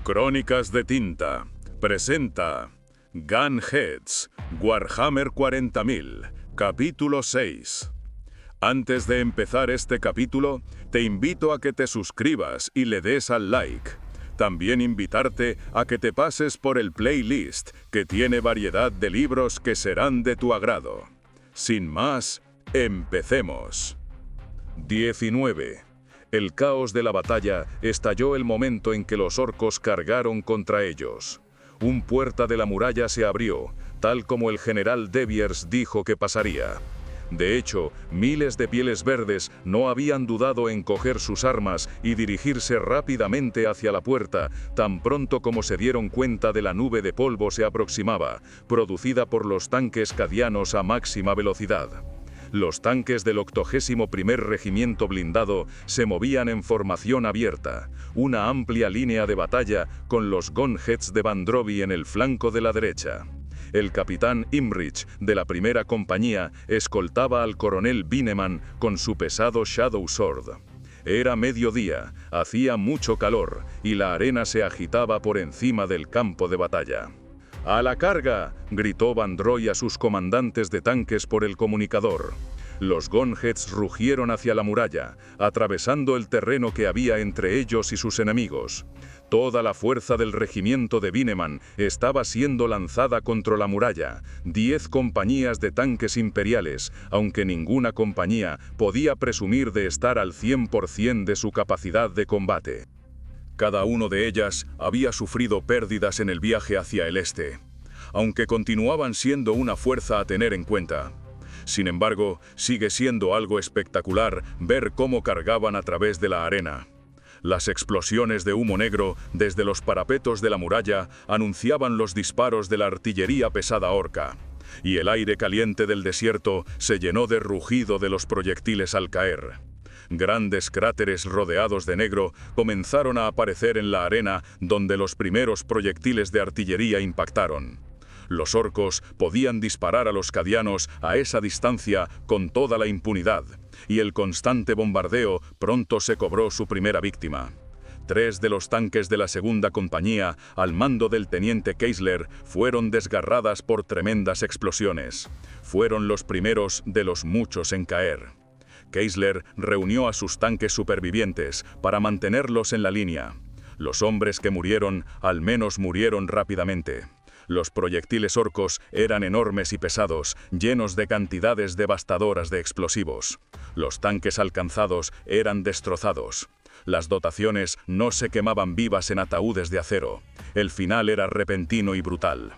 Crónicas de Tinta presenta Gunheads, Warhammer 40.000, capítulo 6. Antes de empezar este capítulo, te invito a que te suscribas y le des al like. También invitarte a que te pases por el playlist, que tiene variedad de libros que serán de tu agrado. Sin más, empecemos. 19. El caos de la batalla estalló el momento en que los orcos cargaron contra ellos. Un puerta de la muralla se abrió, tal como el general Deviers dijo que pasaría. De hecho, miles de pieles verdes no habían dudado en coger sus armas y dirigirse rápidamente hacia la puerta, tan pronto como se dieron cuenta de la nube de polvo se aproximaba, producida por los tanques cadianos a máxima velocidad. Los tanques del 81º Regimiento Blindado se movían en formación abierta, una amplia línea de batalla con los Gunheads de Bandrovi en el flanco de la derecha. El capitán Imrich, de la primera compañía, escoltaba al coronel Bineman con su pesado Shadow Sword. Era mediodía, hacía mucho calor, y la arena se agitaba por encima del campo de batalla. ¡A la carga!, gritó Bandroy a sus comandantes de tanques por el comunicador. Los Gunheads rugieron hacia la muralla, atravesando el terreno que había entre ellos y sus enemigos. Toda la fuerza del regimiento de Bineman estaba siendo lanzada contra la muralla. 10 compañías de tanques imperiales, aunque ninguna compañía podía presumir de estar al 100% de su capacidad de combate. Cada uno de ellas había sufrido pérdidas en el viaje hacia el este, aunque continuaban siendo una fuerza a tener en cuenta. Sin embargo, sigue siendo algo espectacular ver cómo cargaban a través de la arena. Las explosiones de humo negro desde los parapetos de la muralla anunciaban los disparos de la artillería pesada orca, y el aire caliente del desierto se llenó de rugido de los proyectiles al caer. Grandes cráteres rodeados de negro comenzaron a aparecer en la arena donde los primeros proyectiles de artillería impactaron. Los orcos podían disparar a los cadianos a esa distancia con toda la impunidad, y el constante bombardeo pronto se cobró su primera víctima. 3 de los tanques de la segunda compañía, al mando del teniente Keisler, fueron desgarradas por tremendas explosiones. Fueron los primeros de los muchos en caer. Keisler reunió a sus tanques supervivientes para mantenerlos en la línea. Los hombres que murieron, al menos murieron rápidamente. Los proyectiles orcos eran enormes y pesados, llenos de cantidades devastadoras de explosivos. Los tanques alcanzados eran destrozados. Las dotaciones no se quemaban vivas en ataúdes de acero. El final era repentino y brutal.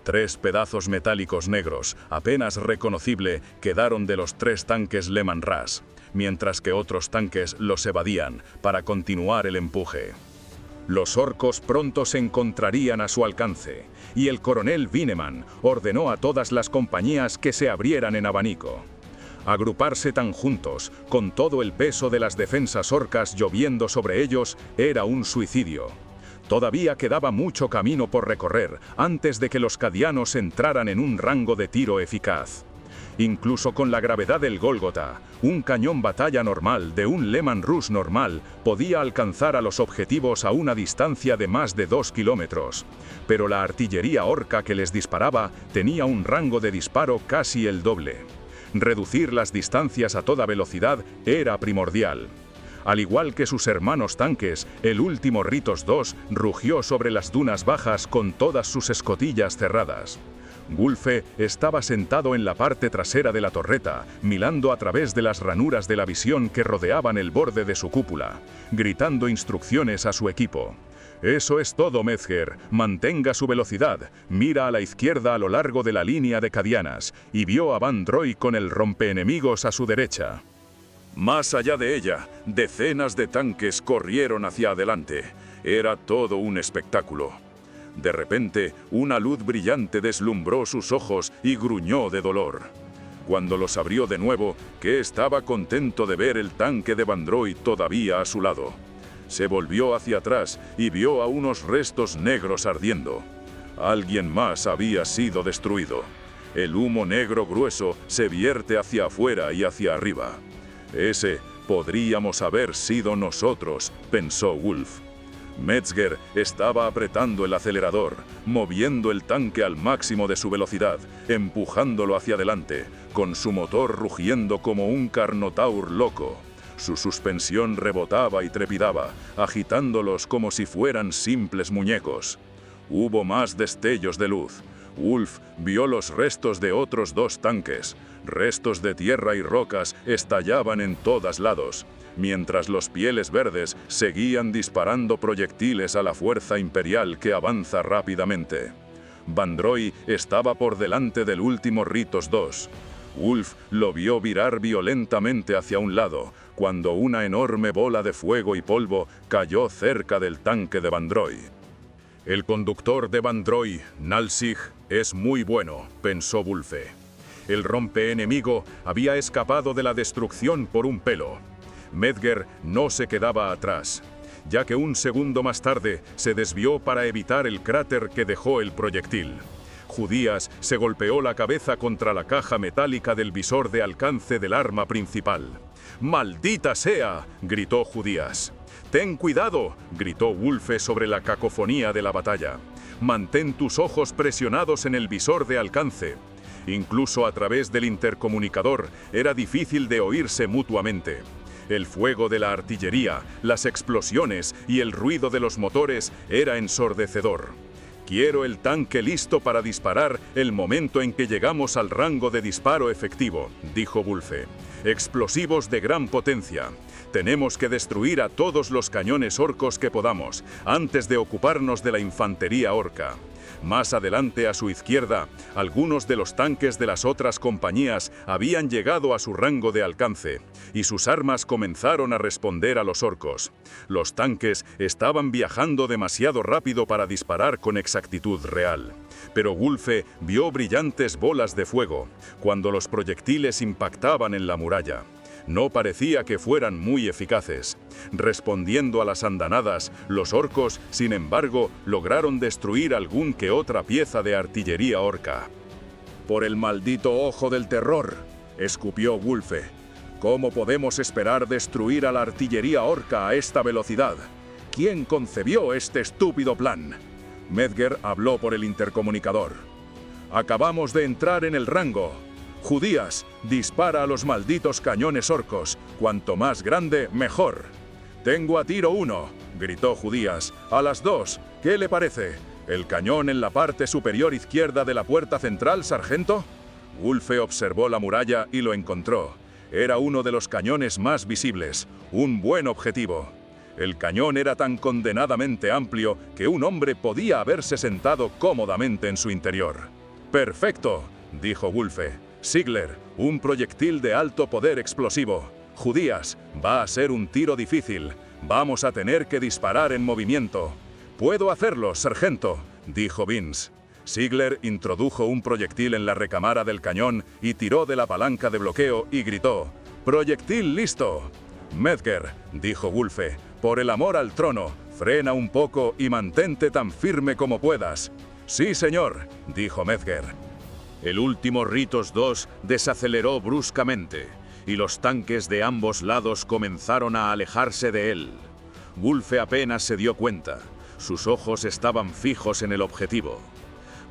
3 pedazos metálicos negros, apenas reconocible, quedaron de los 3 tanques Leman Russ, mientras que otros tanques los evadían para continuar el empuje. Los orcos pronto se encontrarían a su alcance, y el coronel Bineman ordenó a todas las compañías que se abrieran en abanico. Agruparse tan juntos, con todo el peso de las defensas orcas lloviendo sobre ellos, era un suicidio. Todavía quedaba mucho camino por recorrer antes de que los cadianos entraran en un rango de tiro eficaz. Incluso con la gravedad del Gólgota, un cañón batalla normal de un Leman Russ normal podía alcanzar a los objetivos a una distancia de más de 2 kilómetros. Pero la artillería orca que les disparaba tenía un rango de disparo casi el doble. Reducir las distancias a toda velocidad era primordial. Al igual que sus hermanos tanques, el último Ritos II rugió sobre las dunas bajas con todas sus escotillas cerradas. Gulfe estaba sentado en la parte trasera de la torreta, mirando a través de las ranuras de la visión que rodeaban el borde de su cúpula, gritando instrucciones a su equipo. «Eso es todo, Metzger. Mantenga su velocidad. Mira a la izquierda a lo largo de la línea de cadianas», y vio a Bandroy con el rompeenemigos a su derecha. Más allá de ella, decenas de tanques corrieron hacia adelante. Era todo un espectáculo. De repente, una luz brillante deslumbró sus ojos y gruñó de dolor. Cuando los abrió de nuevo, Ke estaba contento de ver el tanque de Bandroy todavía a su lado. Se volvió hacia atrás y vio a unos restos negros ardiendo. Alguien más había sido destruido. El humo negro grueso se vierte hacia afuera y hacia arriba. Ese podríamos haber sido nosotros, pensó Wolf. Metzger estaba apretando el acelerador, moviendo el tanque al máximo de su velocidad, empujándolo hacia adelante, con su motor rugiendo como un Carnotaur loco. Su suspensión rebotaba y trepidaba, agitándolos como si fueran simples muñecos. Hubo más destellos de luz. Wolf vio los restos de otros 2 tanques. Restos de tierra y rocas estallaban en todos lados, mientras los Pieles Verdes seguían disparando proyectiles a la fuerza imperial que avanza rápidamente. Vandroy estaba por delante del último Ritos II. Wolf lo vio virar violentamente hacia un lado, cuando una enorme bola de fuego y polvo cayó cerca del tanque de Vandroy. El conductor de Vandroy, Nalsig, es muy bueno, pensó Wulfe. El rompe enemigo había escapado de la destrucción por un pelo. Metzger no se quedaba atrás, ya que un segundo más tarde se desvió para evitar el cráter que dejó el proyectil. Judías se golpeó la cabeza contra la caja metálica del visor de alcance del arma principal. ¡Maldita sea!, gritó Judías. «¡Ten cuidado!», gritó Wulfe sobre la cacofonía de la batalla. «Mantén tus ojos presionados en el visor de alcance». Incluso a través del intercomunicador era difícil de oírse mutuamente. El fuego de la artillería, las explosiones y el ruido de los motores era ensordecedor. «Quiero el tanque listo para disparar el momento en que llegamos al rango de disparo efectivo», dijo Wulfe. «Explosivos de gran potencia. Tenemos que destruir a todos los cañones orcos que podamos, antes de ocuparnos de la infantería orca». Más adelante a su izquierda, algunos de los tanques de las otras compañías habían llegado a su rango de alcance, y sus armas comenzaron a responder a los orcos. Los tanques estaban viajando demasiado rápido para disparar con exactitud real. Pero Wulfe vio brillantes bolas de fuego cuando los proyectiles impactaban en la muralla. No parecía que fueran muy eficaces. Respondiendo a las andanadas, los orcos, sin embargo, lograron destruir algún que otra pieza de artillería orca. «Por el maldito ojo del terror», escupió Wulfe. «¿Cómo podemos esperar destruir a la artillería orca a esta velocidad? ¿Quién concebió este estúpido plan?». Metzger habló por el intercomunicador. «Acabamos de entrar en el rango. Judías, dispara a los malditos cañones orcos. Cuanto más grande, mejor». «Tengo a tiro 1», gritó Judías. «A las 2, ¿qué le parece? ¿El cañón en la parte superior izquierda de la puerta central, sargento?». Wulfe observó la muralla y lo encontró. Era uno de los cañones más visibles, un buen objetivo. El cañón era tan condenadamente amplio que un hombre podía haberse sentado cómodamente en su interior. «Perfecto», dijo Wulfe. «Ziegler, un proyectil de alto poder explosivo. Judías, va a ser un tiro difícil. Vamos a tener que disparar en movimiento». «Puedo hacerlo, sargento», dijo Vince. Ziegler introdujo un proyectil en la recámara del cañón y tiró de la palanca de bloqueo y gritó: «¡Proyectil listo!». «Metzger», dijo Wulfe, «por el amor al trono, frena un poco y mantente tan firme como puedas». «Sí, señor», dijo Metzger. El último Ritos II desaceleró bruscamente, y los tanques de ambos lados comenzaron a alejarse de él. Wulfe apenas se dio cuenta. Sus ojos estaban fijos en el objetivo.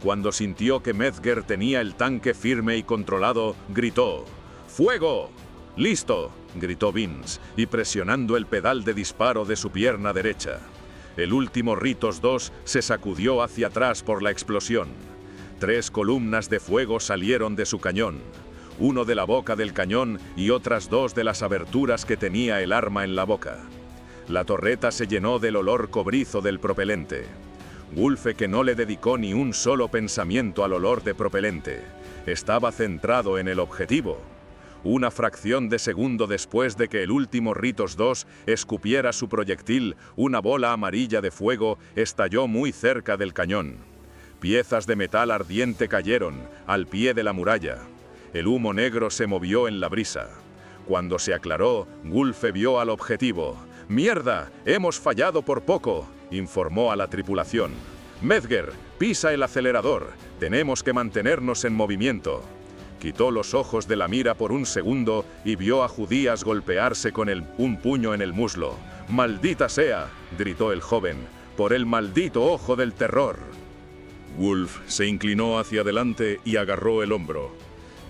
Cuando sintió que Metzger tenía el tanque firme y controlado, gritó: «¡Fuego!». «¡Listo!», gritó Vince, y presionando el pedal de disparo de su pierna derecha. El último Ritos II se sacudió hacia atrás por la explosión. 3 columnas de fuego salieron de su cañón, uno de la boca del cañón y otras 2 de las aberturas que tenía el arma en la boca. La torreta se llenó del olor cobrizo del propelente. Wulfe, que no le dedicó ni un solo pensamiento al olor de propelente, estaba centrado en el objetivo. Una fracción de segundo después de que el último Ritos II escupiera su proyectil, una bola amarilla de fuego estalló muy cerca del cañón. Piezas de metal ardiente cayeron al pie de la muralla. El humo negro se movió en la brisa. Cuando se aclaró, Wulfe vio al objetivo. «¡Mierda! ¡Hemos fallado por poco!», informó a la tripulación. «Metzger, pisa el acelerador. Tenemos que mantenernos en movimiento». Quitó los ojos de la mira por un segundo y vio a Judías golpearse con un puño en el muslo. «¡Maldita sea!», gritó el joven. por el maldito ojo del terror. Wolf se inclinó hacia adelante y agarró el hombro.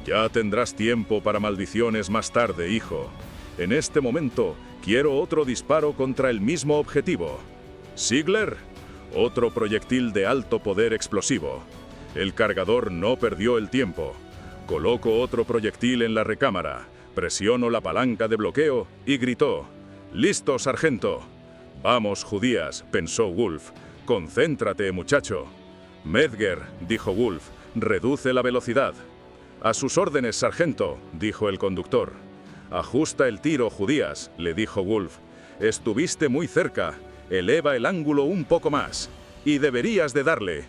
Ya tendrás tiempo para maldiciones más tarde, hijo. En este momento, quiero otro disparo contra el mismo objetivo. Ziegler, otro proyectil de alto poder explosivo. El cargador no perdió el tiempo. Coloco otro proyectil en la recámara, presiono la palanca de bloqueo y gritó: «¡Listo, sargento!». «Vamos, judías», pensó Wolf. «Concéntrate, muchacho». «Metzger», dijo Wolf, «reduce la velocidad». «A sus órdenes, sargento», dijo el conductor. «Ajusta el tiro, judías», le dijo Wolf. «Estuviste muy cerca. Eleva el ángulo un poco más. Y deberías de darle».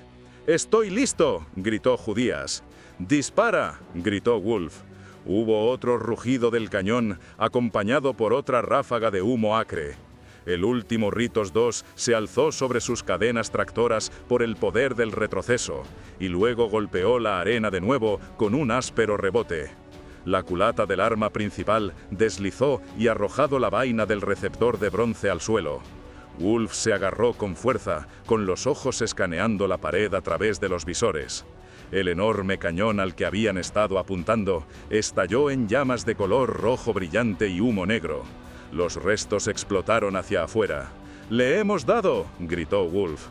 «Estoy listo», gritó Judías. «Dispara», gritó Wolf. Hubo otro rugido del cañón, acompañado por otra ráfaga de humo acre. El último Ritos II se alzó sobre sus cadenas tractoras por el poder del retroceso, y luego golpeó la arena de nuevo con un áspero rebote. La culata del arma principal deslizó y arrojado la vaina del receptor de bronce al suelo. Wolf se agarró con fuerza, con los ojos escaneando la pared a través de los visores. El enorme cañón al que habían estado apuntando estalló en llamas de color rojo brillante y humo negro. Los restos explotaron hacia afuera. «¡Le hemos dado!», gritó Wolf.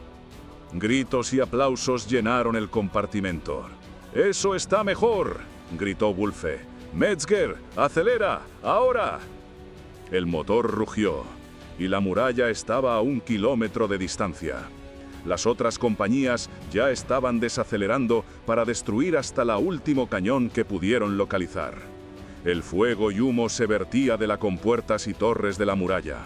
Gritos y aplausos llenaron el compartimento. «¡Eso está mejor!», gritó Wolfe. «Metzger, acelera, ahora». El motor rugió, y la muralla estaba a 1 kilómetro de distancia. Las otras compañías ya estaban desacelerando para destruir hasta el último cañón que pudieron localizar. El fuego y humo se vertía de las compuertas y torres de la muralla.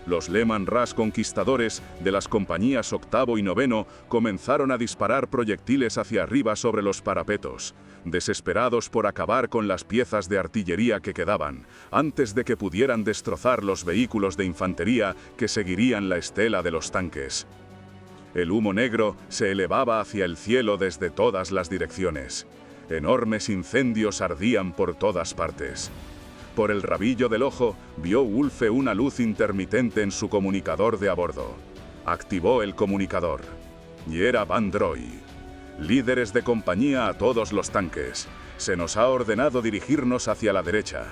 Los Lehman Russ conquistadores de las compañías 8º y 9º comenzaron a disparar proyectiles hacia arriba sobre los parapetos, desesperados por acabar con las piezas de artillería que quedaban, antes de que pudieran destrozar los vehículos de infantería que seguirían la estela de los tanques. El humo negro se elevaba hacia el cielo desde todas las direcciones. Enormes incendios ardían por todas partes. Por el rabillo del ojo, vio Wolfe una luz intermitente en su comunicador de a bordo. Activó el comunicador. Y era Van Droy. «Líderes de compañía a todos los tanques. Se nos ha ordenado dirigirnos hacia la derecha.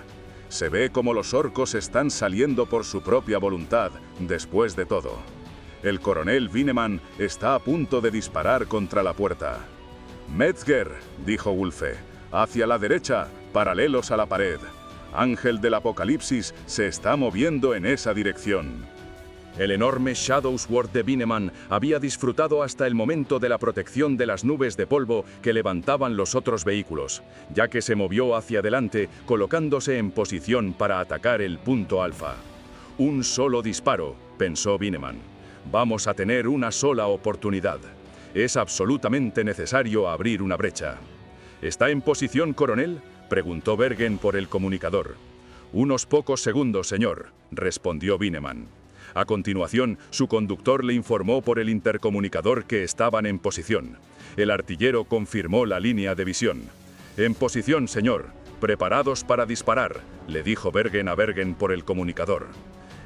Se ve como los orcos están saliendo por su propia voluntad, después de todo. El coronel Bineman está a punto de disparar contra la puerta». «Metzger», dijo Wolfe, «hacia la derecha, paralelos a la pared. Ángel del Apocalipsis se está moviendo en esa dirección». El enorme Shadow Sword de Bineman había disfrutado hasta el momento de la protección de las nubes de polvo que levantaban los otros vehículos, ya que se movió hacia adelante, colocándose en posición para atacar el punto alfa. «Un solo disparo», pensó Bineman. «Vamos a tener una sola oportunidad. Es absolutamente necesario abrir una brecha». «¿Está en posición, coronel?», preguntó Bergen por el comunicador. «Unos pocos segundos, señor», respondió Bineman. A continuación, su conductor le informó por el intercomunicador que estaban en posición. El artillero confirmó la línea de visión. «En posición, señor. Preparados para disparar», le dijo Bergen a Bergen por el comunicador.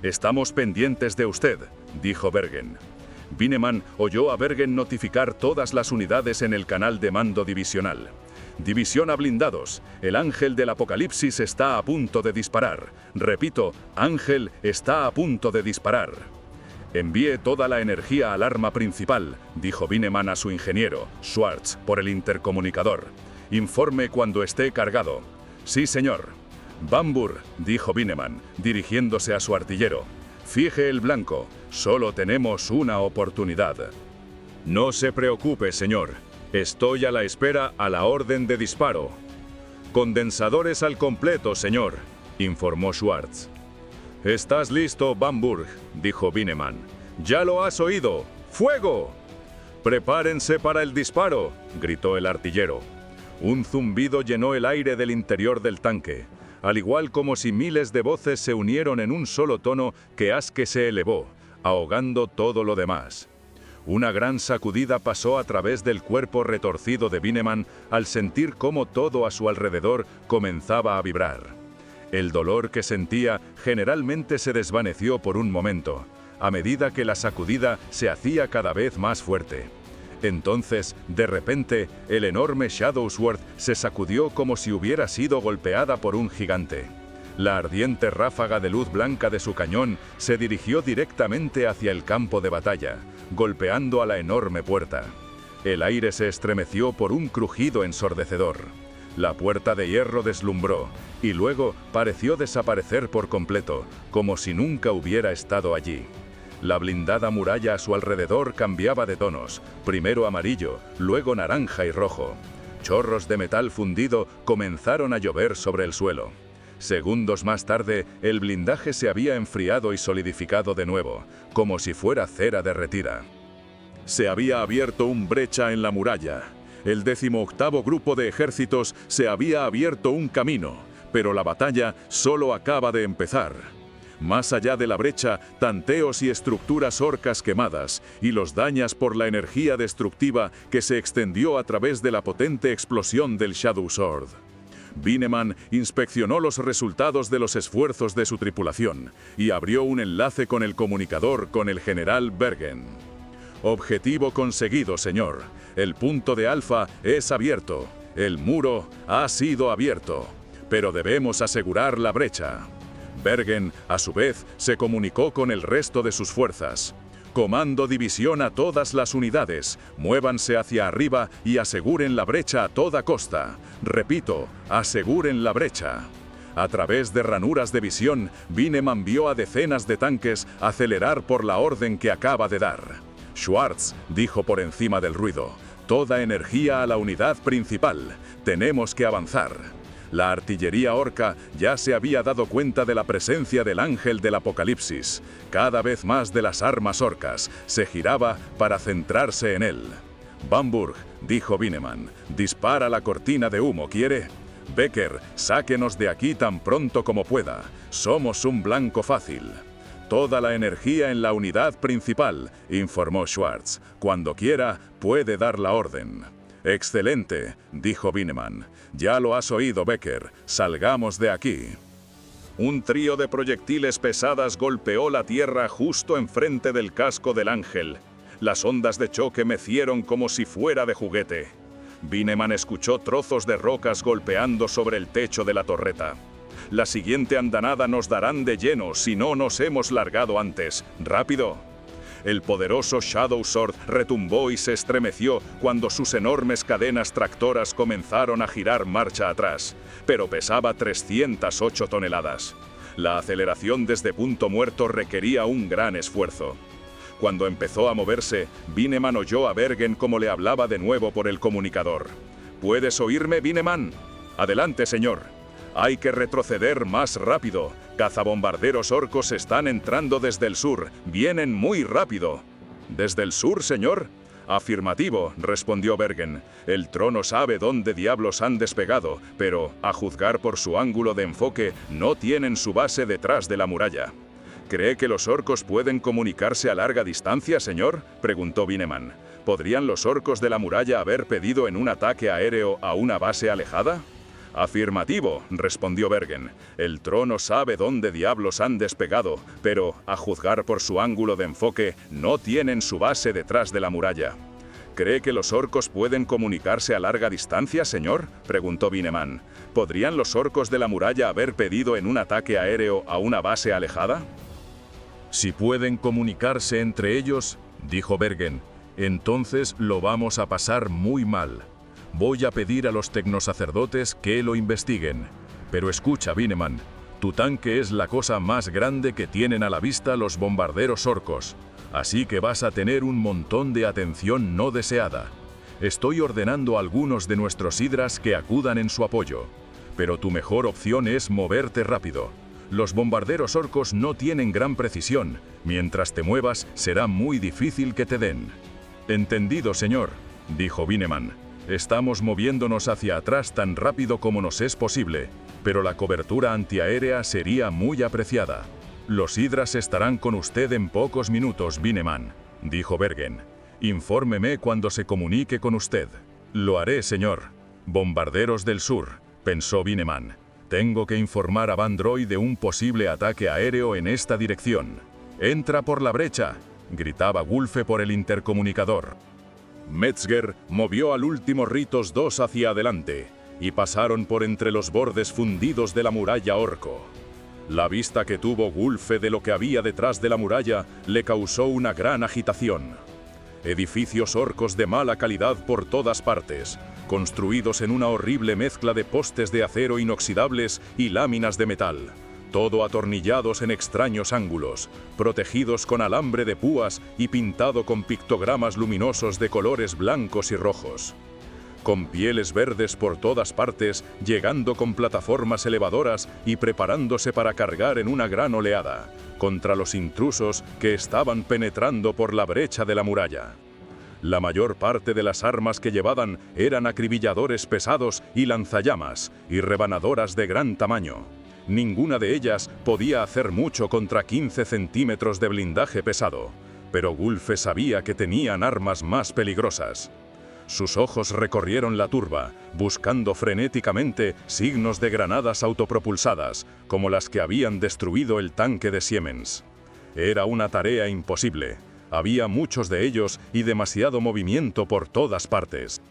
«Estamos pendientes de usted», dijo Bergen. Bineman oyó a Bergen notificar todas las unidades en el canal de mando divisional. «División a blindados. El Ángel del Apocalipsis está a punto de disparar. Repito, Ángel está a punto de disparar». «Envíe toda la energía al arma principal», dijo Bineman a su ingeniero, Schwartz, por el intercomunicador. «Informe cuando esté cargado». «Sí, señor». «Bambur», dijo Bineman, dirigiéndose a su artillero. «Fije el blanco. Solo tenemos una oportunidad». «No se preocupe, señor. Estoy a la espera a la orden de disparo». «Condensadores al completo, señor», informó Schwartz. «¿Estás listo, Bamburg?», dijo Bineman. «Ya lo has oído. ¡Fuego!». «Prepárense para el disparo», gritó el artillero. Un zumbido llenó el aire del interior del tanque, al igual como si miles de voces se unieron en un solo tono que se elevó, ahogando todo lo demás. Una gran sacudida pasó a través del cuerpo retorcido de Bineman al sentir cómo todo a su alrededor comenzaba a vibrar. El dolor que sentía generalmente se desvaneció por un momento, a medida que la sacudida se hacía cada vez más fuerte. Entonces, de repente, el enorme Shadowsword se sacudió como si hubiera sido golpeada por un gigante. La ardiente ráfaga de luz blanca de su cañón se dirigió directamente hacia el campo de batalla, golpeando a la enorme puerta. El aire se estremeció por un crujido ensordecedor. La puerta de hierro deslumbró, y luego pareció desaparecer por completo, como si nunca hubiera estado allí. La blindada muralla a su alrededor cambiaba de tonos, primero amarillo, luego naranja y rojo. Chorros de metal fundido comenzaron a llover sobre el suelo. Segundos más tarde, el blindaje se había enfriado y solidificado de nuevo, como si fuera cera derretida. Se había abierto una brecha en la muralla. El 18º grupo de ejércitos se había abierto un camino, pero la batalla solo acaba de empezar. Más allá de la brecha, tanteos y estructuras orcas quemadas, y los daños por la energía destructiva que se extendió a través de la potente explosión del Shadowsword. Bineman inspeccionó los resultados de los esfuerzos de su tripulación, y abrió un enlace con el comunicador con el general Bergen. Objetivo conseguido, señor. El punto de Alfa es abierto. El muro ha sido abierto. Pero debemos asegurar la brecha. Bergen, a su vez, se comunicó con el resto de sus fuerzas. Comando división a todas las unidades. Muévanse hacia arriba y aseguren la brecha a toda costa. Repito, aseguren la brecha. A través de ranuras de visión, Bineman vio a decenas de tanques acelerar por la orden que acaba de dar. Schwartz dijo por encima del ruido: «Toda energía a la unidad principal. Tenemos que avanzar». La artillería orca ya se había dado cuenta de la presencia del ángel del apocalipsis. Cada vez más de las armas orcas se giraba para centrarse en él. «Bamburgh», dijo Bineman, «dispara la cortina de humo, ¿quiere? Becker, sáquenos de aquí tan pronto como pueda. Somos un blanco fácil». «Toda la energía en la unidad principal», informó Schwartz. «Cuando quiera, puede dar la orden». «Excelente», dijo Bineman. «Ya lo has oído, Becker. Salgamos de aquí». Un trío de proyectiles pesadas golpeó la tierra justo enfrente del casco del ángel. Las ondas de choque mecieron como si fuera de juguete. Bineman escuchó trozos de rocas golpeando sobre el techo de la torreta. «La siguiente andanada nos darán de lleno si no nos hemos largado antes. ¡Rápido!». El poderoso Shadowsword retumbó y se estremeció cuando sus enormes cadenas tractoras comenzaron a girar marcha atrás, pero pesaba 308 toneladas. La aceleración desde punto muerto requería un gran esfuerzo. Cuando empezó a moverse, Bineman oyó a Bergen como le hablaba de nuevo por el comunicador. «¿Puedes oírme, Bineman?» «Adelante, señor». «Hay que retroceder más rápido. Cazabombarderos orcos están entrando desde el sur. Vienen muy rápido». «¿Desde el sur, señor?» «Afirmativo», respondió Bergen. «El trono sabe dónde diablos han despegado, pero, a juzgar por su ángulo de enfoque, no tienen su base detrás de la muralla». «¿Cree que los orcos pueden comunicarse a larga distancia, señor?», preguntó Bineman. «¿Podrían los orcos de la muralla haber pedido en un ataque aéreo a una base alejada?» «Afirmativo», respondió Bergen. «El trono sabe dónde diablos han despegado, pero, a juzgar por su ángulo de enfoque, no tienen su base detrás de la muralla». «¿Cree que los orcos pueden comunicarse a larga distancia, señor?», preguntó Bineman. «¿Podrían los orcos de la muralla haber pedido en un ataque aéreo a una base alejada?» «Si pueden comunicarse entre ellos», dijo Bergen, «entonces lo vamos a pasar muy mal. Voy a pedir a los tecnosacerdotes que lo investiguen. Pero escucha, Bineman, tu tanque es la cosa más grande que tienen a la vista los bombarderos orcos, así que vas a tener un montón de atención no deseada. Estoy ordenando a algunos de nuestros hidras que acudan en su apoyo, pero tu mejor opción es moverte rápido. Los bombarderos orcos no tienen gran precisión. Mientras te muevas, será muy difícil que te den». «Entendido, señor», dijo Bineman. «Estamos moviéndonos hacia atrás tan rápido como nos es posible, pero la cobertura antiaérea sería muy apreciada». «Los hidras estarán con usted en pocos minutos, Bineman», dijo Bergen. «Infórmeme cuando se comunique con usted». «Lo haré, señor». «Bombarderos del sur», pensó Bineman. «Tengo que informar a Van Droy de un posible ataque aéreo en esta dirección». «Entra por la brecha», gritaba Wulfe por el intercomunicador. Metzger movió al último Ritos II hacia adelante y pasaron por entre los bordes fundidos de la muralla orco. La vista que tuvo Wulfe de lo que había detrás de la muralla le causó una gran agitación. Edificios orcos de mala calidad por todas partes, construidos en una horrible mezcla de postes de acero inoxidables y láminas de metal, todo atornillados en extraños ángulos, protegidos con alambre de púas y pintado con pictogramas luminosos de colores blancos y rojos. Con pieles verdes por todas partes, llegando con plataformas elevadoras y preparándose para cargar en una gran oleada contra los intrusos que estaban penetrando por la brecha de la muralla. La mayor parte de las armas que llevaban eran acribilladores pesados y lanzallamas, y rebanadoras de gran tamaño. Ninguna de ellas podía hacer mucho contra 15 centímetros de blindaje pesado, pero Wulfe sabía que tenían armas más peligrosas. Sus ojos recorrieron la turba, buscando frenéticamente signos de granadas autopropulsadas, como las que habían destruido el tanque de Siemens. Era una tarea imposible. Había muchos de ellos y demasiado movimiento por todas partes.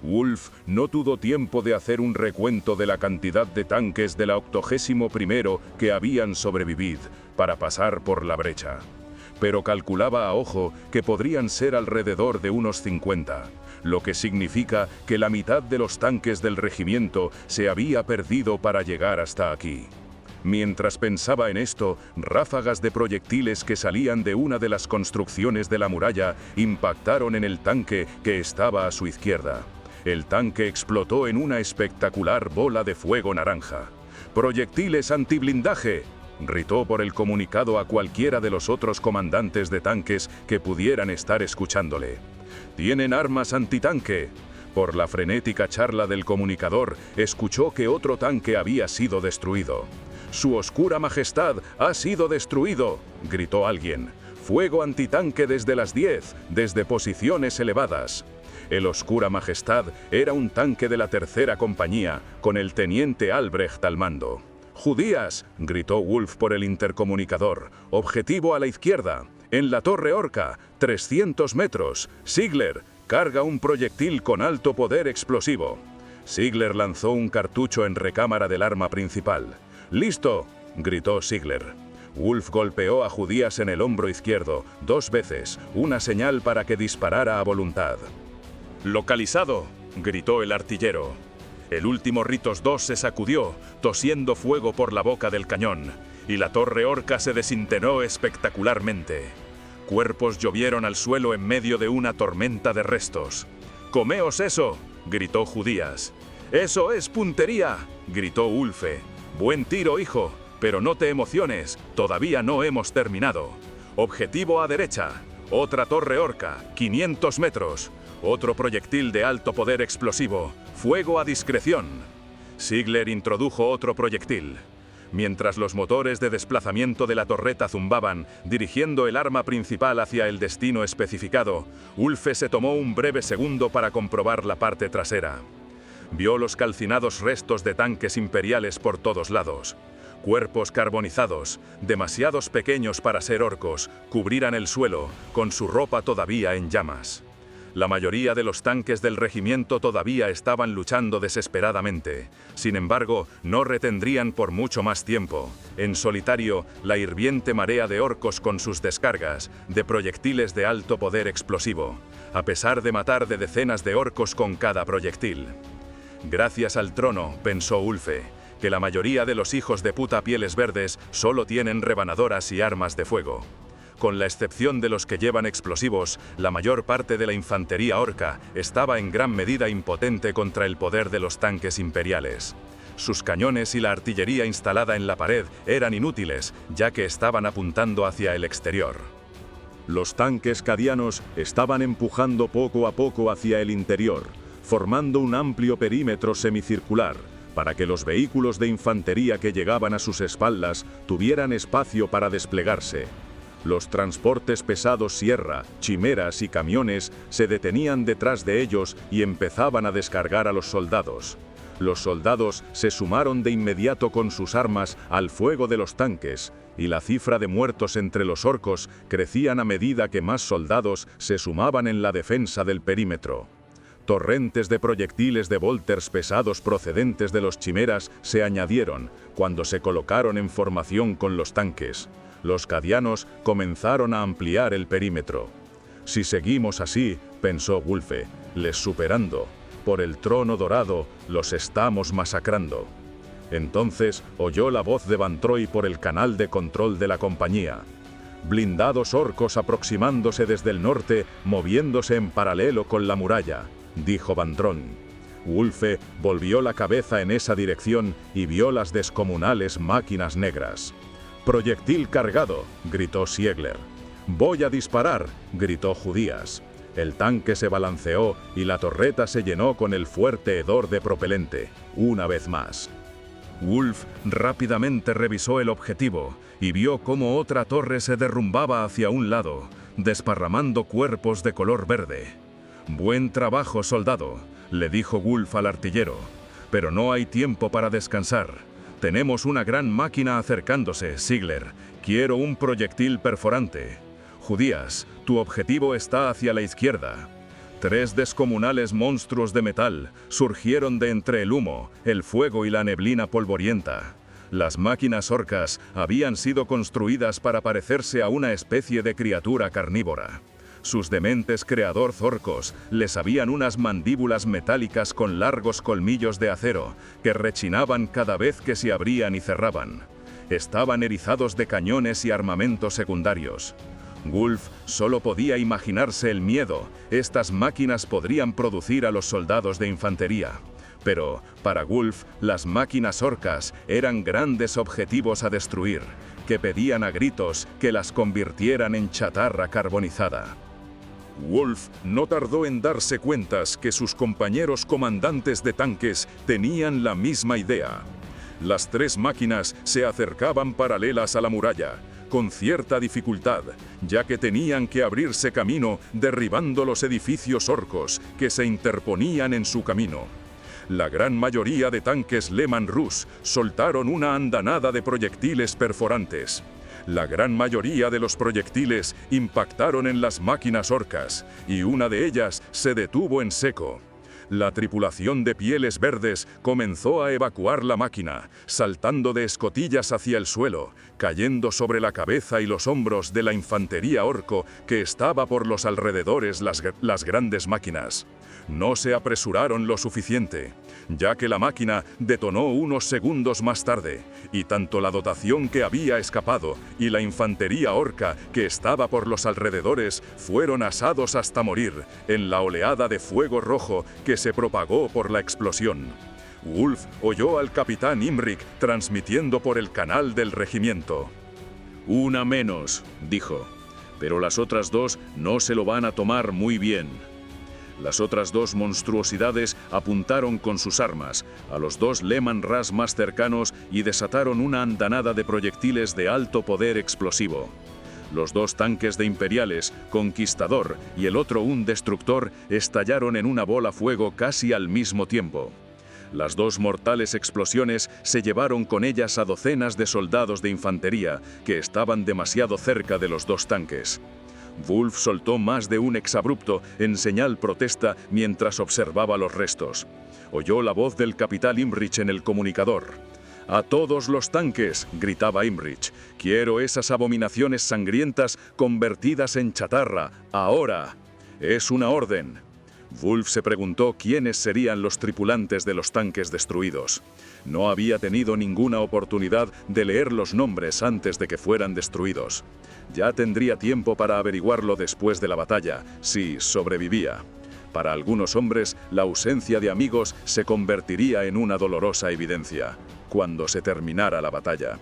Wulf no tuvo tiempo de hacer un recuento de la cantidad de tanques de la 81º que habían sobrevivido para pasar por la brecha, pero calculaba a ojo que podrían ser alrededor de unos 50, lo que significa que la mitad de los tanques del regimiento se había perdido para llegar hasta aquí. Mientras pensaba en esto, ráfagas de proyectiles que salían de una de las construcciones de la muralla impactaron en el tanque que estaba a su izquierda. El tanque explotó en una espectacular bola de fuego naranja. «¡Proyectiles antiblindaje!», gritó por el comunicado a cualquiera de los otros comandantes de tanques que pudieran estar escuchándole. «¡Tienen armas antitanque!». Por la frenética charla del comunicador, escuchó que otro tanque había sido destruido. «¡Su oscura majestad ha sido destruido!», gritó alguien. «Fuego antitanque desde las 10, desde posiciones elevadas». El Oscura Majestad era un tanque de la 3ª compañía, con el teniente Albrecht al mando. «¡Judías!», gritó Wulf por el intercomunicador. «Objetivo a la izquierda, en la Torre Orca, 300 metros. Ziegler, carga un proyectil con alto poder explosivo». Ziegler lanzó un cartucho en recámara del arma principal. «¡Listo!», gritó Ziegler. Wulf golpeó a Judías en el hombro izquierdo 2 veces, una señal para que disparara a voluntad. «¡Localizado!», gritó el artillero. El último Ritos II se sacudió, tosiendo fuego por la boca del cañón, y la torre orca se desintegró espectacularmente. Cuerpos llovieron al suelo en medio de una tormenta de restos. «¡Comeos eso!», gritó Judías. «¡Eso es puntería!», gritó Wulfe. «Buen tiro, hijo, pero no te emociones, todavía no hemos terminado. Objetivo a derecha, otra torre orca, 500 metros. Otro proyectil de alto poder explosivo. Fuego a discreción». Ziegler introdujo otro proyectil. Mientras los motores de desplazamiento de la torreta zumbaban, dirigiendo el arma principal hacia el destino especificado, Wulfe se tomó un breve segundo para comprobar la parte trasera. Vio los calcinados restos de tanques imperiales por todos lados. Cuerpos carbonizados, demasiados pequeños para ser orcos, cubrían el suelo, con su ropa todavía en llamas. La mayoría de los tanques del regimiento todavía estaban luchando desesperadamente. Sin embargo, no retendrían por mucho más tiempo. En solitario, la hirviente marea de orcos con sus descargas, de proyectiles de alto poder explosivo, a pesar de matar de decenas de orcos con cada proyectil. «Gracias al trono», pensó Wulfe, «que la mayoría de los hijos de puta pieles verdes solo tienen rebanadoras y armas de fuego». Con la excepción de los que llevan explosivos, la mayor parte de la infantería orca estaba en gran medida impotente contra el poder de los tanques imperiales. Sus cañones y la artillería instalada en la pared eran inútiles, ya que estaban apuntando hacia el exterior. Los tanques cadianos estaban empujando poco a poco hacia el interior, formando un amplio perímetro semicircular, para que los vehículos de infantería que llegaban a sus espaldas tuvieran espacio para desplegarse. Los transportes pesados Sierra, chimeras y camiones se detenían detrás de ellos y empezaban a descargar a los soldados. Los soldados se sumaron de inmediato con sus armas al fuego de los tanques, y la cifra de muertos entre los orcos crecían a medida que más soldados se sumaban en la defensa del perímetro. Torrentes de proyectiles de bolters pesados procedentes de los chimeras se añadieron cuando se colocaron en formación con los tanques. Los cadianos comenzaron a ampliar el perímetro. «Si seguimos así», pensó Wulfe, «les superando. Por el trono dorado los estamos masacrando». Entonces oyó la voz de Van Troy por el canal de control de la compañía. «Blindados orcos aproximándose desde el norte, moviéndose en paralelo con la muralla», dijo Van Tron. Wulfe volvió la cabeza en esa dirección y vio las descomunales máquinas negras. «Proyectil cargado», gritó Siegler. «Voy a disparar», gritó Judías. El tanque se balanceó y la torreta se llenó con el fuerte hedor de propelente, una vez más. Wulf rápidamente revisó el objetivo y vio cómo otra torre se derrumbaba hacia un lado, desparramando cuerpos de color verde. «Buen trabajo, soldado», le dijo Wulf al artillero. «Pero no hay tiempo para descansar. Tenemos una gran máquina acercándose, Siegler. Quiero un proyectil perforante. Judías, tu objetivo está hacia la izquierda». 3 descomunales monstruos de metal surgieron de entre el humo, el fuego y la neblina polvorienta. Las máquinas orcas habían sido construidas para parecerse a una especie de criatura carnívora. Sus dementes creadores orcos les habían unas mandíbulas metálicas con largos colmillos de acero que rechinaban cada vez que se abrían y cerraban. Estaban erizados de cañones y armamentos secundarios. Wulf solo podía imaginarse el miedo estas máquinas podrían producir a los soldados de infantería. Pero, para Wulf, las máquinas orcas eran grandes objetivos a destruir, que pedían a gritos que las convirtieran en chatarra carbonizada. Wulf no tardó en darse cuenta que sus compañeros comandantes de tanques tenían la misma idea. Las 3 máquinas se acercaban paralelas a la muralla, con cierta dificultad, ya que tenían que abrirse camino derribando los edificios orcos que se interponían en su camino. La gran mayoría de tanques Lehman Russ soltaron una andanada de proyectiles perforantes. La gran mayoría de los proyectiles impactaron en las máquinas orcas, y una de ellas se detuvo en seco. La tripulación de pieles verdes comenzó a evacuar la máquina, saltando de escotillas hacia el suelo, cayendo sobre la cabeza y los hombros de la infantería orco que estaba por los alrededores las grandes máquinas. No se apresuraron lo suficiente, ya que la máquina detonó unos segundos más tarde, y tanto la dotación que había escapado y la infantería orca que estaba por los alrededores fueron asados hasta morir en la oleada de fuego rojo que se propagó por la explosión. Wulf oyó al capitán Imrik transmitiendo por el canal del regimiento. «Una menos», dijo, «pero las otras 2 no se lo van a tomar muy bien». Las otras 2 monstruosidades apuntaron con sus armas a los 2 Lehman Russ más cercanos y desataron una andanada de proyectiles de alto poder explosivo. Los 2 tanques de Imperiales, Conquistador y el otro un Destructor, estallaron en una bola fuego casi al mismo tiempo. Las 2 mortales explosiones se llevaron con ellas a docenas de soldados de infantería que estaban demasiado cerca de los 2 tanques. Wulf soltó más de un exabrupto en señal protesta mientras observaba los restos. Oyó la voz del capitán Imrich en el comunicador. «A todos los tanques», gritaba Imrich, «quiero esas abominaciones sangrientas convertidas en chatarra, ahora. Es una orden». Wulf se preguntó quiénes serían los tripulantes de los tanques destruidos. No había tenido ninguna oportunidad de leer los nombres antes de que fueran destruidos. Ya tendría tiempo para averiguarlo después de la batalla, si sobrevivía. Para algunos hombres, la ausencia de amigos se convertiría en una dolorosa evidencia, cuando se terminara la batalla.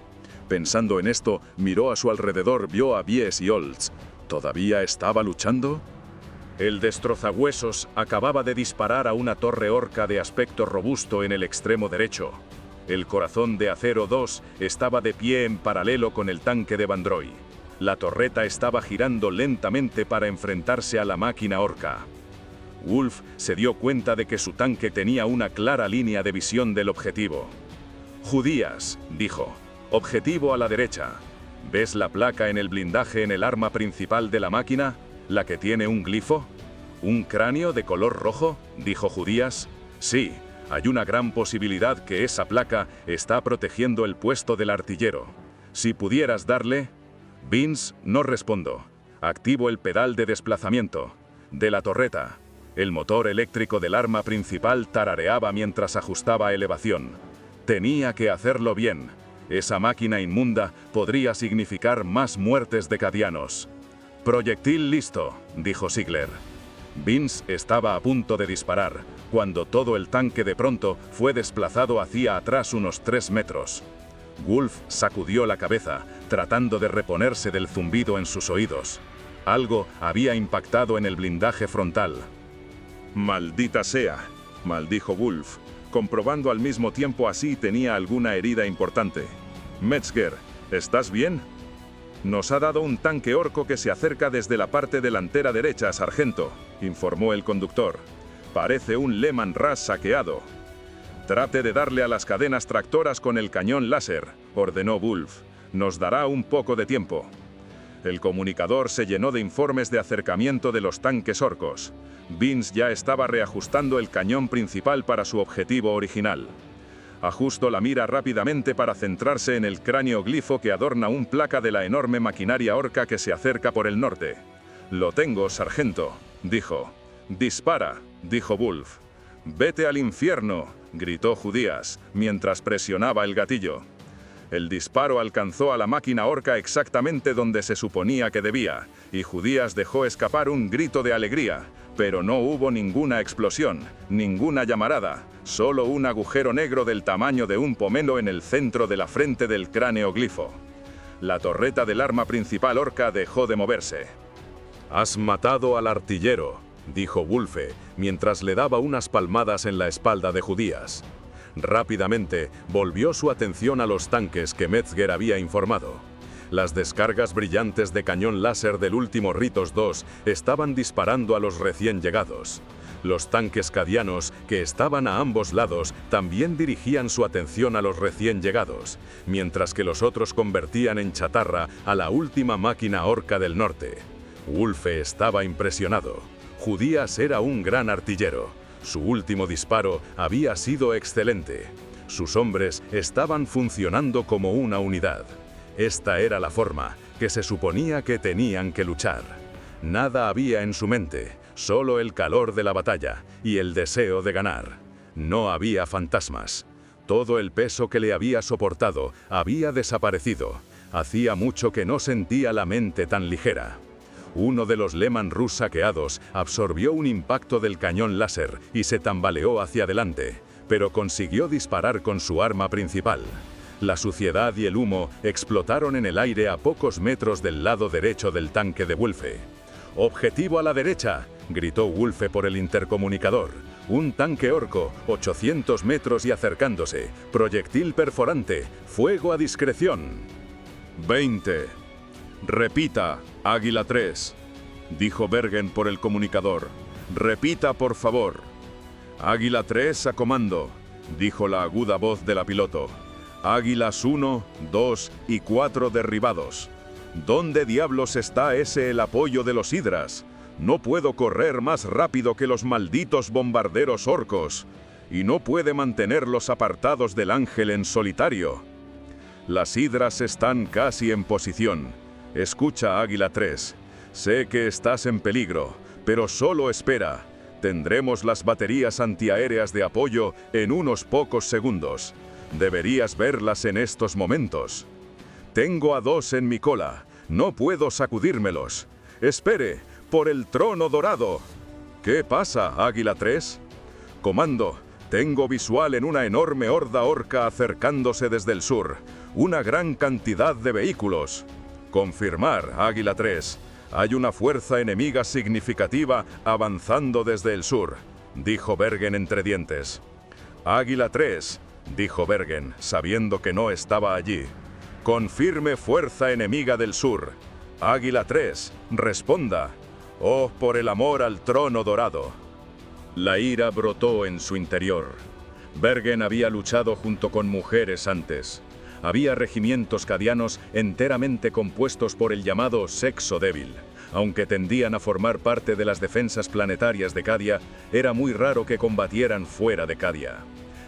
Pensando en esto, miró a su alrededor, vio a Bies y Olds. ¿Todavía estaba luchando? El destrozahuesos acababa de disparar a una torre orca de aspecto robusto en el extremo derecho. El corazón de acero 2 estaba de pie en paralelo con el tanque de Van Troy. La torreta estaba girando lentamente para enfrentarse a la máquina orca. Wulf se dio cuenta de que su tanque tenía una clara línea de visión del objetivo. «Judías», dijo. «Objetivo a la derecha». ¿Ves la placa en el blindaje en el arma principal de la máquina? ¿La que tiene un glifo? ¿Un cráneo de color rojo?, dijo Judías. Sí, hay una gran posibilidad que esa placa está protegiendo el puesto del artillero. Si pudieras darle... Vince, no respondo. Activo el pedal de desplazamiento. De la torreta. El motor eléctrico del arma principal tarareaba mientras ajustaba elevación. Tenía que hacerlo bien. Esa máquina inmunda podría significar más muertes de cadianos. «Proyectil listo», dijo Ziegler. Vince estaba a punto de disparar, cuando todo el tanque de pronto fue desplazado hacia atrás unos 3 metros. Wolf sacudió la cabeza, tratando de reponerse del zumbido en sus oídos. Algo había impactado en el blindaje frontal. «Maldita sea», maldijo Wolf, comprobando al mismo tiempo si tenía alguna herida importante. «Metzger, ¿estás bien?» «Nos ha dado un tanque orco que se acerca desde la parte delantera derecha, sargento», informó el conductor. «Parece un Lehman Russ saqueado». «Trate de darle a las cadenas tractoras con el cañón láser», ordenó Wolf. «Nos dará un poco de tiempo». El comunicador se llenó de informes de acercamiento de los tanques orcos. Vince ya estaba reajustando el cañón principal para su objetivo original. Ajustó la mira rápidamente para centrarse en el cráneo glifo que adorna un placa de la enorme maquinaria orca que se acerca por el norte. «Lo tengo, sargento», dijo. «Dispara», dijo Wolf. «Vete al infierno», gritó Judías, mientras presionaba el gatillo. El disparo alcanzó a la máquina orca exactamente donde se suponía que debía, y Judías dejó escapar un grito de alegría, pero no hubo ninguna explosión, ninguna llamarada, solo un agujero negro del tamaño de un pomelo en el centro de la frente del cráneo glifo. La torreta del arma principal orca dejó de moverse. «Has matado al artillero», dijo Wolfe, mientras le daba unas palmadas en la espalda de Judías. Rápidamente, volvió su atención a los tanques que Metzger había informado. Las descargas brillantes de cañón láser del último Ritos II estaban disparando a los recién llegados. Los tanques cadianos, que estaban a ambos lados, también dirigían su atención a los recién llegados, mientras que los otros convertían en chatarra a la última máquina orca del norte. Wolfe estaba impresionado. Judías era un gran artillero. Su último disparo había sido excelente. Sus hombres estaban funcionando como una unidad. Esta era la forma que se suponía que tenían que luchar. Nada había en su mente, solo el calor de la batalla y el deseo de ganar. No había fantasmas. Todo el peso que le había soportado había desaparecido. Hacía mucho que no sentía la mente tan ligera. Uno de los Lehman Russ saqueados absorbió un impacto del cañón láser y se tambaleó hacia adelante, pero consiguió disparar con su arma principal. La suciedad y el humo explotaron en el aire a pocos metros del lado derecho del tanque de Wolfe. «¡Objetivo a la derecha!», gritó Wolfe por el intercomunicador. «Un tanque orco, 800 metros y acercándose. Proyectil perforante. Fuego a discreción». 20. «Repita, Águila 3», dijo Bergen por el comunicador. «Repita, por favor». «Águila 3 a comando», dijo la aguda voz de la piloto. «Águilas 1, 2 y 4 derribados. ¿Dónde diablos está el apoyo de los hidras? No puedo correr más rápido que los malditos bombarderos orcos. Y no puede mantenerlos apartados del ángel en solitario. Las hidras están casi en posición. Escucha, Águila 3. Sé que estás en peligro, pero solo espera. Tendremos las baterías antiaéreas de apoyo en unos pocos segundos. Deberías verlas en estos momentos. Tengo a 2 en mi cola. No puedo sacudírmelos. Espere, por el trono dorado. ¿Qué pasa, Águila 3? Comando, tengo visual en una enorme horda orca acercándose desde el sur. Una gran cantidad de vehículos. Confirmar, Águila 3. Hay una fuerza enemiga significativa avanzando desde el sur, dijo Bergen entre dientes. Águila 3, dijo Bergen, sabiendo que no estaba allí. Confirme fuerza enemiga del sur. Águila 3, responda. Oh, por el amor al trono dorado. La ira brotó en su interior. Bergen había luchado junto con mujeres antes. Había regimientos cadianos enteramente compuestos por el llamado sexo débil. Aunque tendían a formar parte de las defensas planetarias de Cadia, era muy raro que combatieran fuera de Cadia.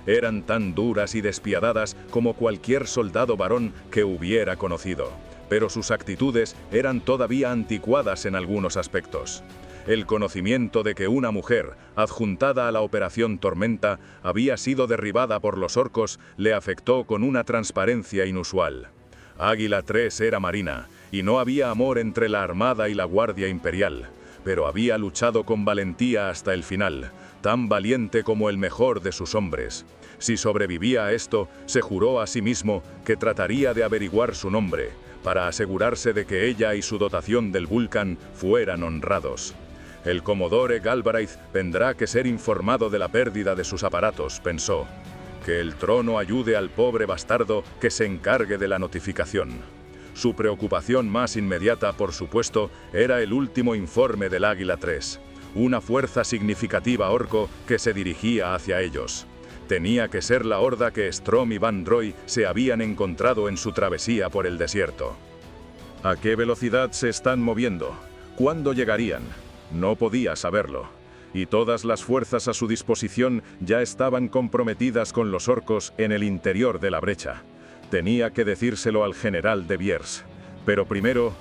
Eran tan duras y despiadadas como cualquier soldado varón que hubiera conocido, pero sus actitudes eran todavía anticuadas en algunos aspectos. El conocimiento de que una mujer, adjuntada a la Operación Tormenta, había sido derribada por los orcos le afectó con una transparencia inusual. Águila 3 era marina, y no había amor entre la Armada y la Guardia Imperial, pero había luchado con valentía hasta el final, tan valiente como el mejor de sus hombres. Si sobrevivía a esto, se juró a sí mismo que trataría de averiguar su nombre, para asegurarse de que ella y su dotación del Vulcan fueran honrados. El Comodore Galbraith tendrá que ser informado de la pérdida de sus aparatos, pensó. Que el trono ayude al pobre bastardo que se encargue de la notificación. Su preocupación más inmediata, por supuesto, era el último informe del Águila 3, una fuerza significativa orco que se dirigía hacia ellos. Tenía que ser la horda que Strom y Van Roy se habían encontrado en su travesía por el desierto. ¿A qué velocidad se están moviendo? ¿Cuándo llegarían? No podía saberlo. Y todas las fuerzas a su disposición ya estaban comprometidas con los orcos en el interior de la brecha. Tenía que decírselo al general de Viers. Pero primero,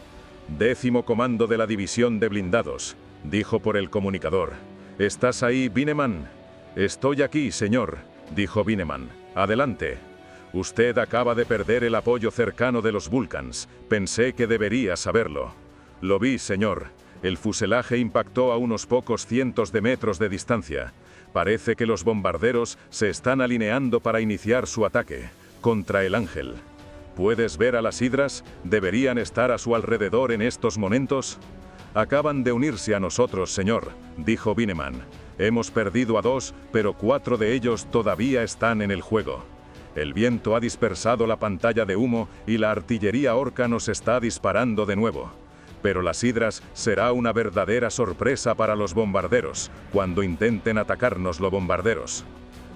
10º Comando de la División de Blindados, dijo por el comunicador. ¿Estás ahí, Bineman? Estoy aquí, señor, dijo Bineman. Adelante. Usted acaba de perder el apoyo cercano de los Vulcans. Pensé que debería saberlo. Lo vi, señor. El fuselaje impactó a unos pocos cientos de metros de distancia. Parece que los bombarderos se están alineando para iniciar su ataque contra el Ángel. ¿Puedes ver a las hidras? ¿Deberían estar a su alrededor en estos momentos? Acaban de unirse a nosotros, señor, dijo Bineman. Hemos perdido a 2, pero 4 de ellos todavía están en el juego. El viento ha dispersado la pantalla de humo y la artillería orca nos está disparando de nuevo. Pero las hidras será una verdadera sorpresa para los bombarderos, cuando intenten atacarnos los bombarderos.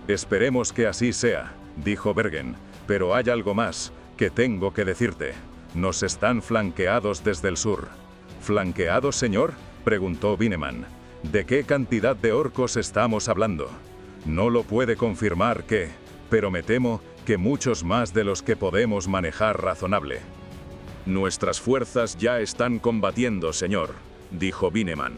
Esperemos que así sea, dijo Bergen, pero hay algo más que tengo que decirte. Nos están flanqueados desde el sur. ¿Flanqueados, señor?, preguntó Bineman. ¿De qué cantidad de orcos estamos hablando? No lo puede confirmar pero me temo que muchos más de los que podemos manejar razonable. Nuestras fuerzas ya están combatiendo, señor, dijo Bineman.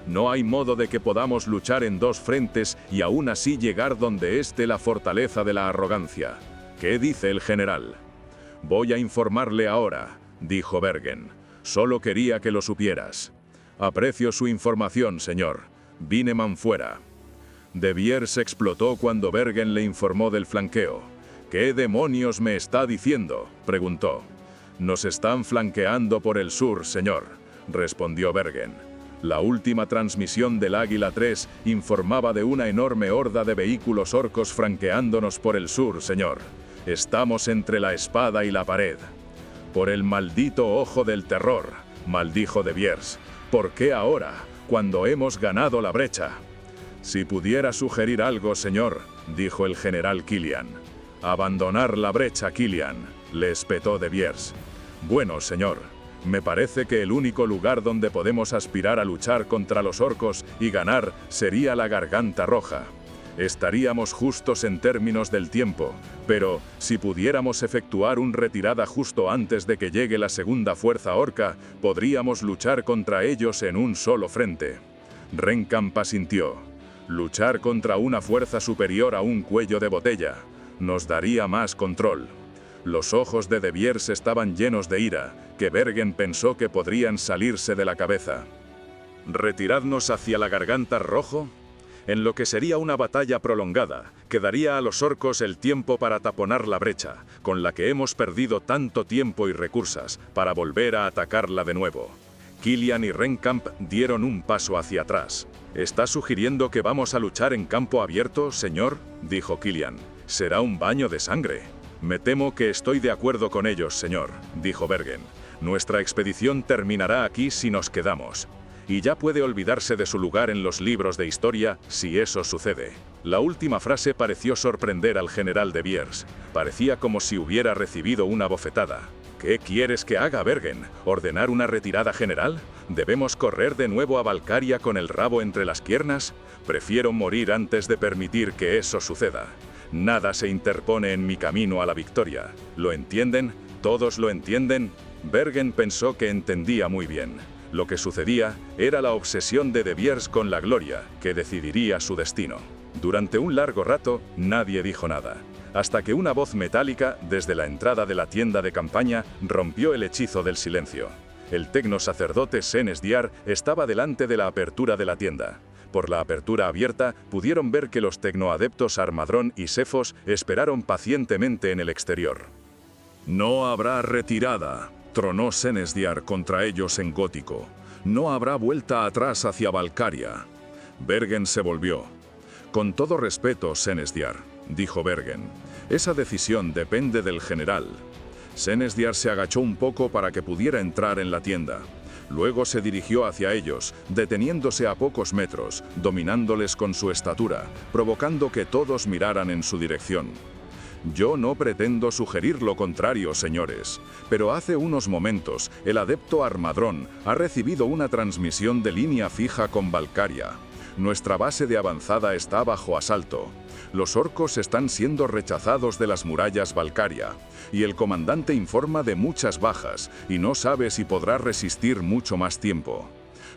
No hay modo de que podamos luchar en 2 frentes y aún así llegar donde esté la fortaleza de la arrogancia. ¿Qué dice el general? Voy a informarle ahora, dijo Bergen. Solo quería que lo supieras. Aprecio su información, señor. Bineman fuera. De Viers explotó cuando Bergen le informó del flanqueo. ¿Qué demonios me está diciendo?, preguntó. Nos están flanqueando por el sur, señor, respondió Bergen. La última transmisión del Águila 3 informaba de una enorme horda de vehículos orcos flanqueándonos por el sur, señor. Estamos entre la espada y la pared. Por el maldito ojo del terror, maldijo de Viers. ¿Por qué ahora, cuando hemos ganado la brecha? Si pudiera sugerir algo, señor, dijo el general Killian. Abandonar la brecha, Killian, le espetó de Viers. Bueno, señor, me parece que el único lugar donde podemos aspirar a luchar contra los orcos y ganar sería la Garganta Roja. Estaríamos justos en términos del tiempo, pero si pudiéramos efectuar una retirada justo antes de que llegue la segunda fuerza orca, podríamos luchar contra ellos en un solo frente. Renkamp asintió. Luchar contra una fuerza superior a un cuello de botella nos daría más control. Los ojos de Viers estaban llenos de ira, que Bergen pensó que podrían salirse de la cabeza. ¿Retirarnos hacia la Garganta Rojo? En lo que sería una batalla prolongada, que daría a los orcos el tiempo para taponar la brecha, con la que hemos perdido tanto tiempo y recursos, para volver a atacarla de nuevo. Killian y Renkamp dieron un paso hacia atrás. ¿Está sugiriendo que vamos a luchar en campo abierto, señor?, dijo Killian. Será un baño de sangre. Me temo que estoy de acuerdo con ellos, señor, dijo Bergen. Nuestra expedición terminará aquí si nos quedamos. Y ya puede olvidarse de su lugar en los libros de historia si eso sucede. La última frase pareció sorprender al general de Beers. Parecía como si hubiera recibido una bofetada. ¿Qué quieres que haga, Bergen? ¿Ordenar una retirada general? ¿Debemos correr de nuevo a Valcaria con el rabo entre las piernas? Prefiero morir antes de permitir que eso suceda. Nada se interpone en mi camino a la victoria. ¿Lo entienden? ¿Todos lo entienden? Bergen pensó que entendía muy bien. Lo que sucedía era la obsesión de Beers con la gloria, que decidiría su destino. Durante un largo rato, nadie dijo nada, hasta que una voz metálica, desde la entrada de la tienda de campaña, rompió el hechizo del silencio. El tecno sacerdote Senesdiar estaba delante de la apertura de la tienda. Por la apertura abierta, pudieron ver que los tecnoadeptos Armadrón y Sefos esperaron pacientemente en el exterior. «No habrá retirada», tronó Senesdiar contra ellos en gótico. «No habrá vuelta atrás hacia Valcaria». Bergen se volvió. «Con todo respeto, Senesdiar», dijo Bergen, «esa decisión depende del general». Senesdiar se agachó un poco para que pudiera entrar en la tienda. Luego se dirigió hacia ellos, deteniéndose a pocos metros, dominándoles con su estatura, provocando que todos miraran en su dirección. «Yo no pretendo sugerir lo contrario, señores, pero hace unos momentos el adepto Armadrón ha recibido una transmisión de línea fija con Valcaria. Nuestra base de avanzada está bajo asalto. Los orcos están siendo rechazados de las murallas Valcaria, y el comandante informa de muchas bajas y no sabe si podrá resistir mucho más tiempo».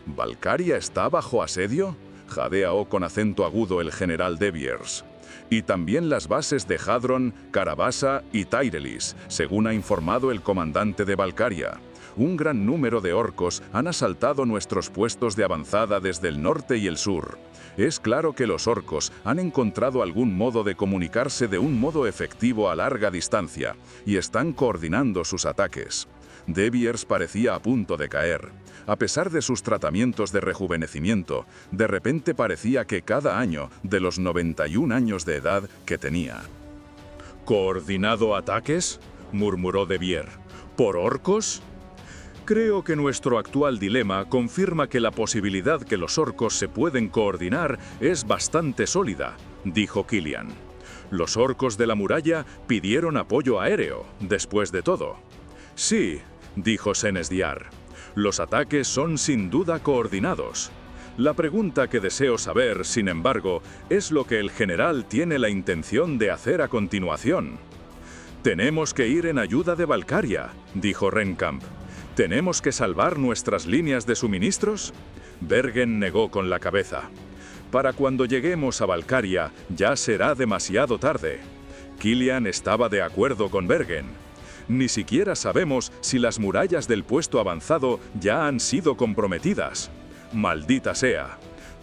«¿Valcaria está bajo asedio?», jadeó con acento agudo el general de Beers. «Y también las bases de Hadron, Carabasa y Tyrelis, según ha informado el comandante de Valcaria. Un gran número de orcos han asaltado nuestros puestos de avanzada desde el norte y el sur. Es claro que los orcos han encontrado algún modo de comunicarse de un modo efectivo a larga distancia y están coordinando sus ataques». De Beers parecía a punto de caer. A pesar de sus tratamientos de rejuvenecimiento, de repente parecía que cada año de los 91 años de edad que tenía. «¿Coordinado ataques?», murmuró De Beers. «¿Por orcos?». «Creo que nuestro actual dilema confirma que la posibilidad que los orcos se pueden coordinar es bastante sólida», dijo Killian. «Los orcos de la muralla pidieron apoyo aéreo, después de todo». «Sí», dijo Senesdiar. «Los ataques son sin duda coordinados. La pregunta que deseo saber, sin embargo, es lo que el general tiene la intención de hacer a continuación». «Tenemos que ir en ayuda de Valcaria», dijo Renkamp. «¿Tenemos que salvar nuestras líneas de suministros?». Bergen negó con la cabeza. «Para cuando lleguemos a Valcaria, ya será demasiado tarde». Killian estaba de acuerdo con Bergen. «Ni siquiera sabemos si las murallas del puesto avanzado ya han sido comprometidas. Maldita sea.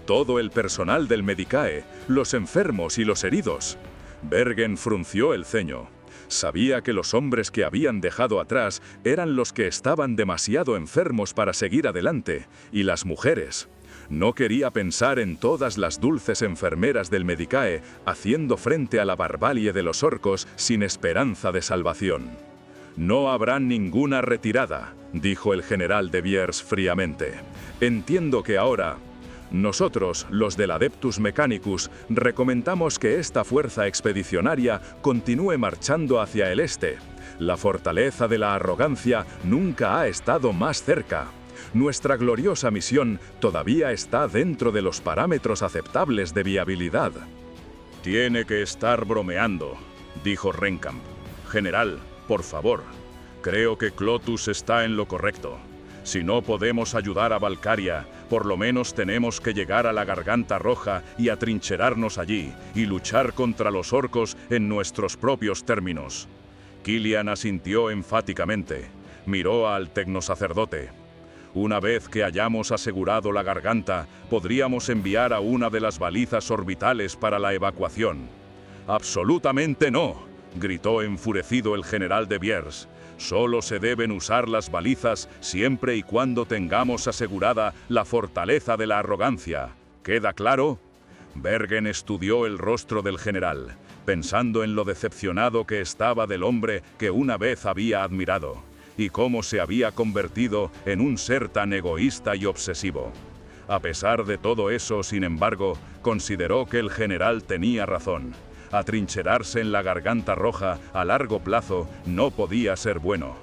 Todo el personal del Medicae, los enfermos y los heridos». Bergen frunció el ceño. Sabía que los hombres que habían dejado atrás eran los que estaban demasiado enfermos para seguir adelante, y las mujeres. No quería pensar en todas las dulces enfermeras del Medicae haciendo frente a la barbarie de los orcos sin esperanza de salvación. «No habrá ninguna retirada», dijo el general de Beers fríamente. «Entiendo que ahora... Nosotros, los del Adeptus Mechanicus, recomendamos que esta fuerza expedicionaria continúe marchando hacia el este. La fortaleza de la arrogancia nunca ha estado más cerca. Nuestra gloriosa misión todavía está dentro de los parámetros aceptables de viabilidad». «Tiene que estar bromeando», dijo Renkamp. «General, por favor, creo que Clotus está en lo correcto. Si no podemos ayudar a Valcaria, por lo menos tenemos que llegar a la Garganta Roja y atrincherarnos allí, y luchar contra los orcos en nuestros propios términos». Killian asintió enfáticamente. Miró al tecnosacerdote. «Una vez que hayamos asegurado la garganta, podríamos enviar a una de las balizas orbitales para la evacuación». «¡Absolutamente no!», gritó enfurecido el general de Beers. «Solo se deben usar las balizas siempre y cuando tengamos asegurada la fortaleza de la arrogancia. ¿Queda claro?». Bergen estudió el rostro del general, pensando en lo decepcionado que estaba del hombre que una vez había admirado, y cómo se había convertido en un ser tan egoísta y obsesivo. A pesar de todo eso, sin embargo, consideró que el general tenía razón. Atrincherarse en la Garganta Roja a largo plazo no podía ser bueno.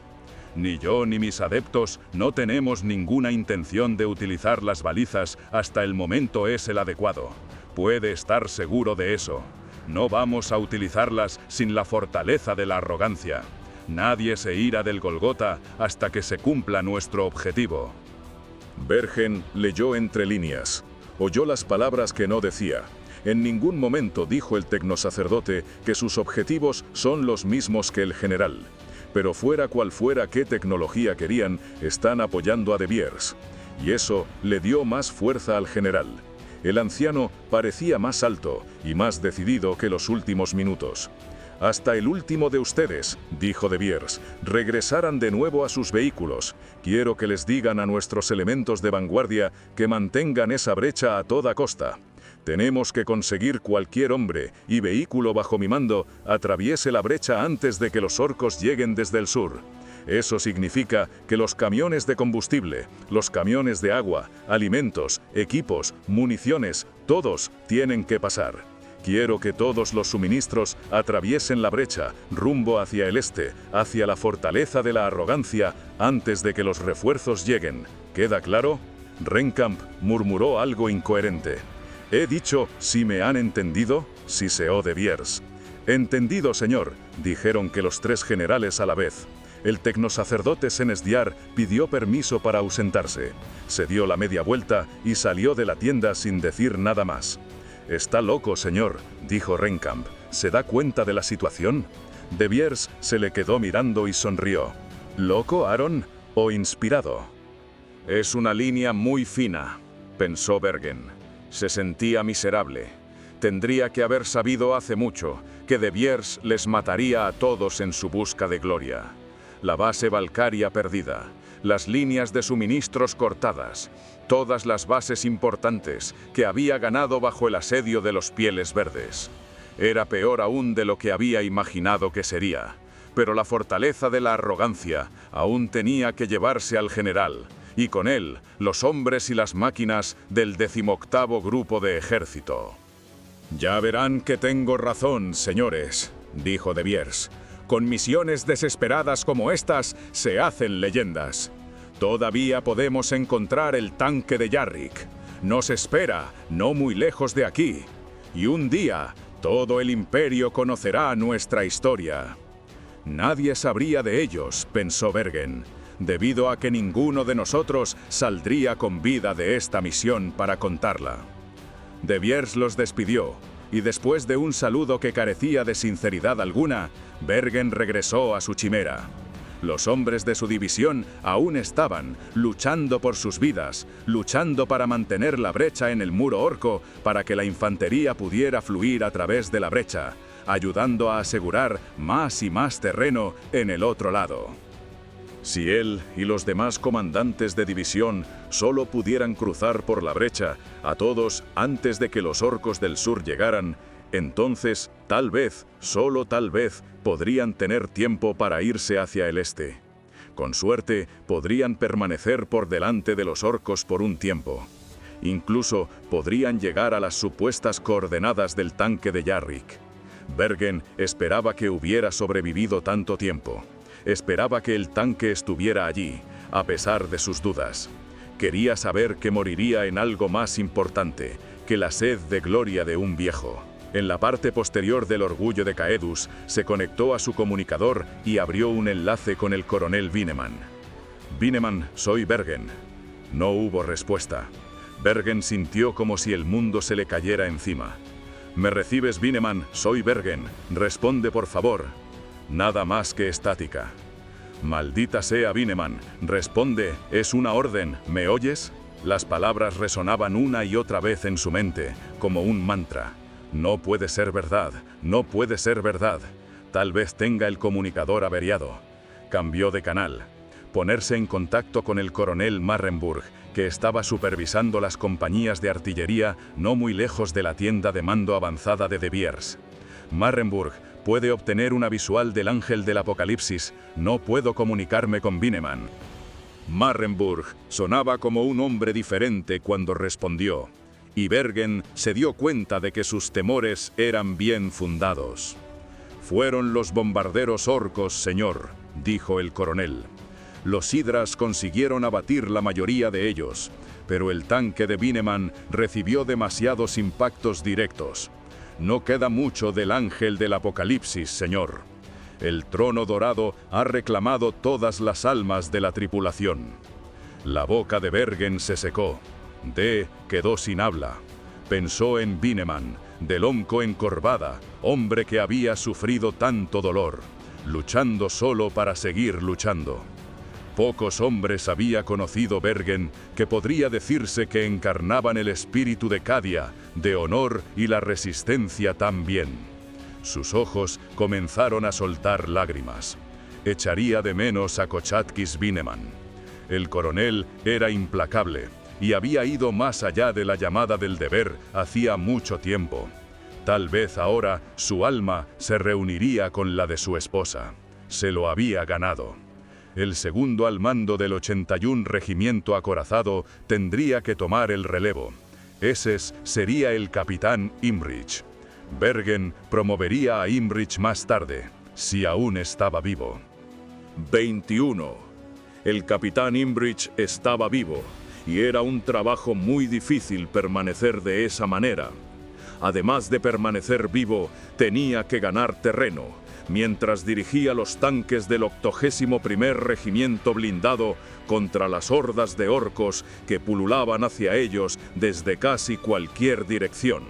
Ni yo ni mis adeptos no tenemos ninguna intención de utilizar las balizas hasta el momento es el adecuado. Puede estar seguro de eso. No vamos a utilizarlas sin la fortaleza de la arrogancia. Nadie se irá del Golgota hasta que se cumpla nuestro objetivo. Bergen leyó entre líneas. Oyó las palabras que no decía. En ningún momento dijo el tecnosacerdote que sus objetivos son los mismos que el general. Pero fuera cual fuera qué tecnología querían, están apoyando a De Beers. Y eso le dio más fuerza al general. El anciano parecía más alto y más decidido que los últimos minutos. «Hasta el último de ustedes», dijo De Beers, «regresaran de nuevo a sus vehículos. Quiero que les digan a nuestros elementos de vanguardia que mantengan esa brecha a toda costa. Tenemos que conseguir cualquier hombre y vehículo bajo mi mando atraviese la brecha antes de que los orcos lleguen desde el sur. Eso significa que los camiones de combustible, los camiones de agua, alimentos, equipos, municiones, todos tienen que pasar. Quiero que todos los suministros atraviesen la brecha, rumbo hacia el este, hacia la fortaleza de la arrogancia, antes de que los refuerzos lleguen. ¿Queda claro?». Renkamp murmuró algo incoherente. «He dicho, si me han entendido», siseó De Beers. «Entendido, señor», dijeron que los tres generales a la vez. El tecnosacerdote Senesdiar pidió permiso para ausentarse. Se dio la media vuelta y salió de la tienda sin decir nada más. «Está loco, señor», dijo Renkamp. «¿Se da cuenta de la situación?». De Beers se le quedó mirando y sonrió. «¿Loco, Aaron, o inspirado?». «Es una línea muy fina», pensó Bergen. Se sentía miserable. Tendría que haber sabido hace mucho que De Beers les mataría a todos en su busca de gloria. La base Valkyria perdida, las líneas de suministros cortadas, todas las bases importantes que había ganado bajo el asedio de los Pieles Verdes. Era peor aún de lo que había imaginado que sería, pero la fortaleza de la arrogancia aún tenía que llevarse al general, y con él los hombres y las máquinas del 18º Grupo de Ejército. «Ya verán que tengo razón, señores», dijo De Beers. «Con misiones desesperadas como estas se hacen leyendas. Todavía podemos encontrar el tanque de Yarrick. Nos espera, no muy lejos de aquí. Y un día, todo el imperio conocerá nuestra historia». Nadie sabría de ellos, pensó Bergen, debido a que ninguno de nosotros saldría con vida de esta misión para contarla. De Beers los despidió, y después de un saludo que carecía de sinceridad alguna, Bergen regresó a su chimera. Los hombres de su división aún estaban luchando por sus vidas, luchando para mantener la brecha en el muro orco para que la infantería pudiera fluir a través de la brecha, ayudando a asegurar más y más terreno en el otro lado. Si él y los demás comandantes de división solo pudieran cruzar por la brecha a todos antes de que los orcos del sur llegaran, entonces, tal vez, solo tal vez, podrían tener tiempo para irse hacia el este. Con suerte, podrían permanecer por delante de los orcos por un tiempo. Incluso podrían llegar a las supuestas coordenadas del tanque de Yarrick. Bergen esperaba que hubiera sobrevivido tanto tiempo. Esperaba que el tanque estuviera allí, a pesar de sus dudas. Quería saber que moriría en algo más importante, que la sed de gloria de un viejo. En la parte posterior del orgullo de Caedus, se conectó a su comunicador y abrió un enlace con el coronel Bineman. «Bineman, soy Bergen». No hubo respuesta. Bergen sintió como si el mundo se le cayera encima. «¿Me recibes, Bineman? Soy Bergen. Responde, por favor». Nada más que estática. «Maldita sea, Bineman. Responde, es una orden. ¿Me oyes?». Las palabras resonaban una y otra vez en su mente, como un mantra. No puede ser verdad, no puede ser verdad. Tal vez tenga el comunicador averiado. Cambió de canal. Ponerse en contacto con el coronel Marrenburg, que estaba supervisando las compañías de artillería no muy lejos de la tienda de mando avanzada de De Beers. «Marrenburg, puede obtener una visual del ángel del apocalipsis. No puedo comunicarme con Bineman». Marrenburg sonaba como un hombre diferente cuando respondió, y Bergen se dio cuenta de que sus temores eran bien fundados. «Fueron los bombarderos orcos, señor», dijo el coronel. «Los hidras consiguieron abatir la mayoría de ellos, pero el tanque de Bineman recibió demasiados impactos directos. No queda mucho del ángel del apocalipsis, señor. El trono dorado ha reclamado todas las almas de la tripulación». La boca de Bergen se secó. D quedó sin habla. Pensó en Bineman, del onco encorvada, hombre que había sufrido tanto dolor, luchando solo para seguir luchando. Pocos hombres había conocido Bergen que podría decirse que encarnaban el espíritu de Cadia, de honor y la resistencia también. Sus ojos comenzaron a soltar lágrimas. Echaría de menos a Kochatkis Bineman. El coronel era implacable y había ido más allá de la llamada del deber hacía mucho tiempo. Tal vez ahora su alma se reuniría con la de su esposa. Se lo había ganado. El segundo al mando del 81 Regimiento Acorazado tendría que tomar el relevo. Ese sería el capitán Imrich. Bergen promovería a Imrich más tarde, si aún estaba vivo. 21. El capitán Imrich estaba vivo, y era un trabajo muy difícil permanecer de esa manera. Además de permanecer vivo, tenía que ganar terreno, mientras dirigía los tanques del 81º Regimiento Blindado contra las hordas de orcos que pululaban hacia ellos desde casi cualquier dirección.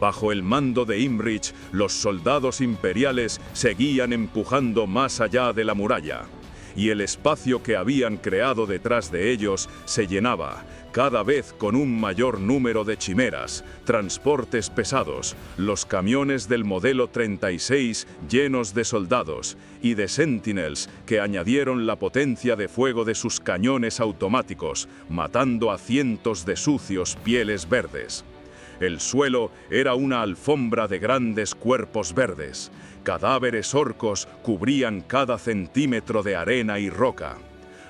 Bajo el mando de Imrich, los soldados imperiales seguían empujando más allá de la muralla, y el espacio que habían creado detrás de ellos se llenaba, cada vez con un mayor número de chimeras, transportes pesados, los camiones del modelo 36 llenos de soldados y de sentinels que añadieron la potencia de fuego de sus cañones automáticos, matando a cientos de sucios pieles verdes. El suelo era una alfombra de grandes cuerpos verdes. Cadáveres orcos cubrían cada centímetro de arena y roca.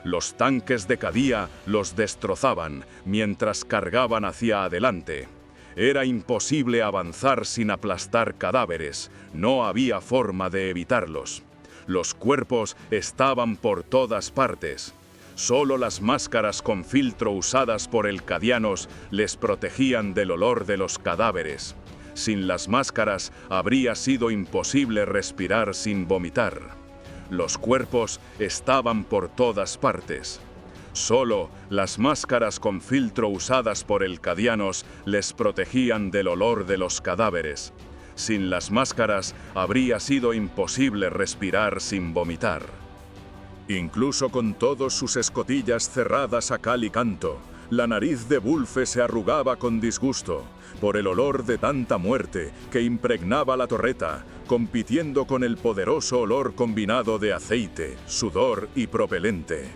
Los tanques de Cadia los destrozaban mientras cargaban hacia adelante. Era imposible avanzar sin aplastar cadáveres. No había forma de evitarlos. Los cuerpos estaban por todas partes. Solo las máscaras con filtro usadas por el cadianos les protegían del olor de los cadáveres. Sin las máscaras habría sido imposible respirar sin vomitar. Los cuerpos estaban por todas partes. Solo las máscaras con filtro usadas por el cadianos les protegían del olor de los cadáveres. Sin las máscaras habría sido imposible respirar sin vomitar. Incluso con todas sus escotillas cerradas a cal y canto, la nariz de Wulfe se arrugaba con disgusto por el olor de tanta muerte que impregnaba la torreta, compitiendo con el poderoso olor combinado de aceite, sudor y propelente.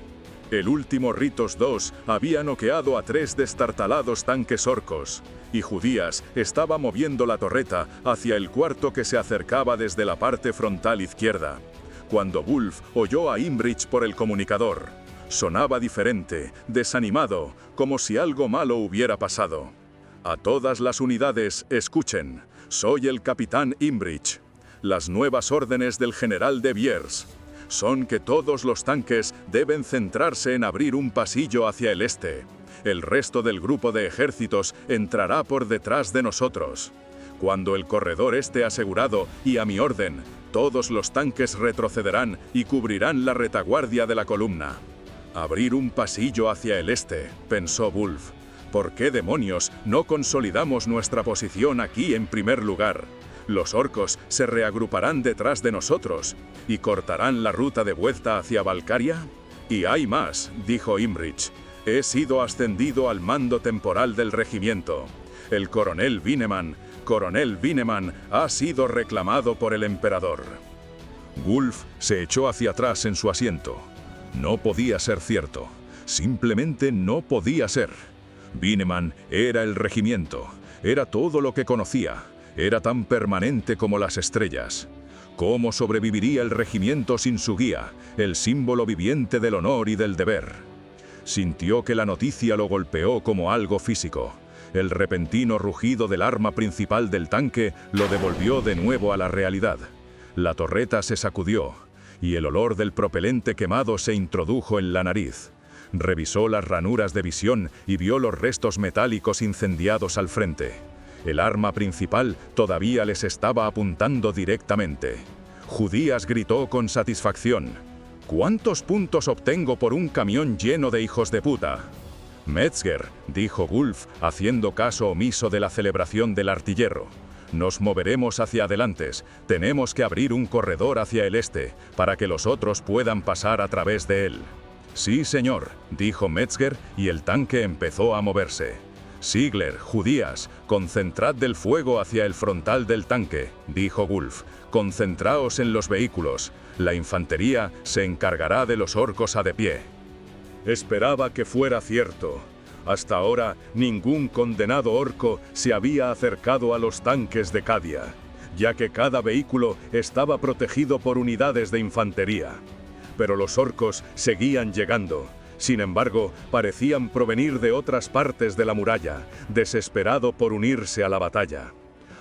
El último Ritos II había noqueado a 3 destartalados tanques orcos, y Judías estaba moviendo la torreta hacia el cuarto que se acercaba desde la parte frontal izquierda. Cuando Wulf oyó a Imrich por el comunicador, sonaba diferente, desanimado, como si algo malo hubiera pasado. A todas las unidades, escuchen, soy el capitán Imrich. Las nuevas órdenes del general de Biers son que todos los tanques deben centrarse en abrir un pasillo hacia el este. El resto del grupo de ejércitos entrará por detrás de nosotros. Cuando el corredor esté asegurado y a mi orden, todos los tanques retrocederán y cubrirán la retaguardia de la columna. Abrir un pasillo hacia el este, pensó Wulf. ¿Por qué demonios no consolidamos nuestra posición aquí en primer lugar? Los orcos se reagruparán detrás de nosotros y cortarán la ruta de vuelta hacia Valcaria. Y hay más, dijo Imrich. He sido ascendido al mando temporal del regimiento. El coronel Bineman ha sido reclamado por el emperador. Wulf se echó hacia atrás en su asiento. No podía ser cierto. Simplemente no podía ser. Bineman era el regimiento. Era todo lo que conocía. Era tan permanente como las estrellas. ¿Cómo sobreviviría el regimiento sin su guía, el símbolo viviente del honor y del deber? Sintió que la noticia lo golpeó como algo físico. El repentino rugido del arma principal del tanque lo devolvió de nuevo a la realidad. La torreta se sacudió, y el olor del propelente quemado se introdujo en la nariz. Revisó las ranuras de visión y vio los restos metálicos incendiados al frente. El arma principal todavía les estaba apuntando directamente. Judías gritó con satisfacción: «¿Cuántos puntos obtengo por un camión lleno de hijos de puta?» «Metzger», dijo Gulf, haciendo caso omiso de la celebración del artillero. «Nos moveremos hacia adelante. Tenemos que abrir un corredor hacia el este, para que los otros puedan pasar a través de él». «Sí, señor», dijo Metzger, y el tanque empezó a moverse. «Ziegler, Judías, concentrad del fuego hacia el frontal del tanque», dijo Gulf. «Concentraos en los vehículos. La infantería se encargará de los orcos a de pie». Esperaba que fuera cierto. Hasta ahora, ningún condenado orco se había acercado a los tanques de Cadia, ya que cada vehículo estaba protegido por unidades de infantería. Pero los orcos seguían llegando. Sin embargo, parecían provenir de otras partes de la muralla, desesperado por unirse a la batalla.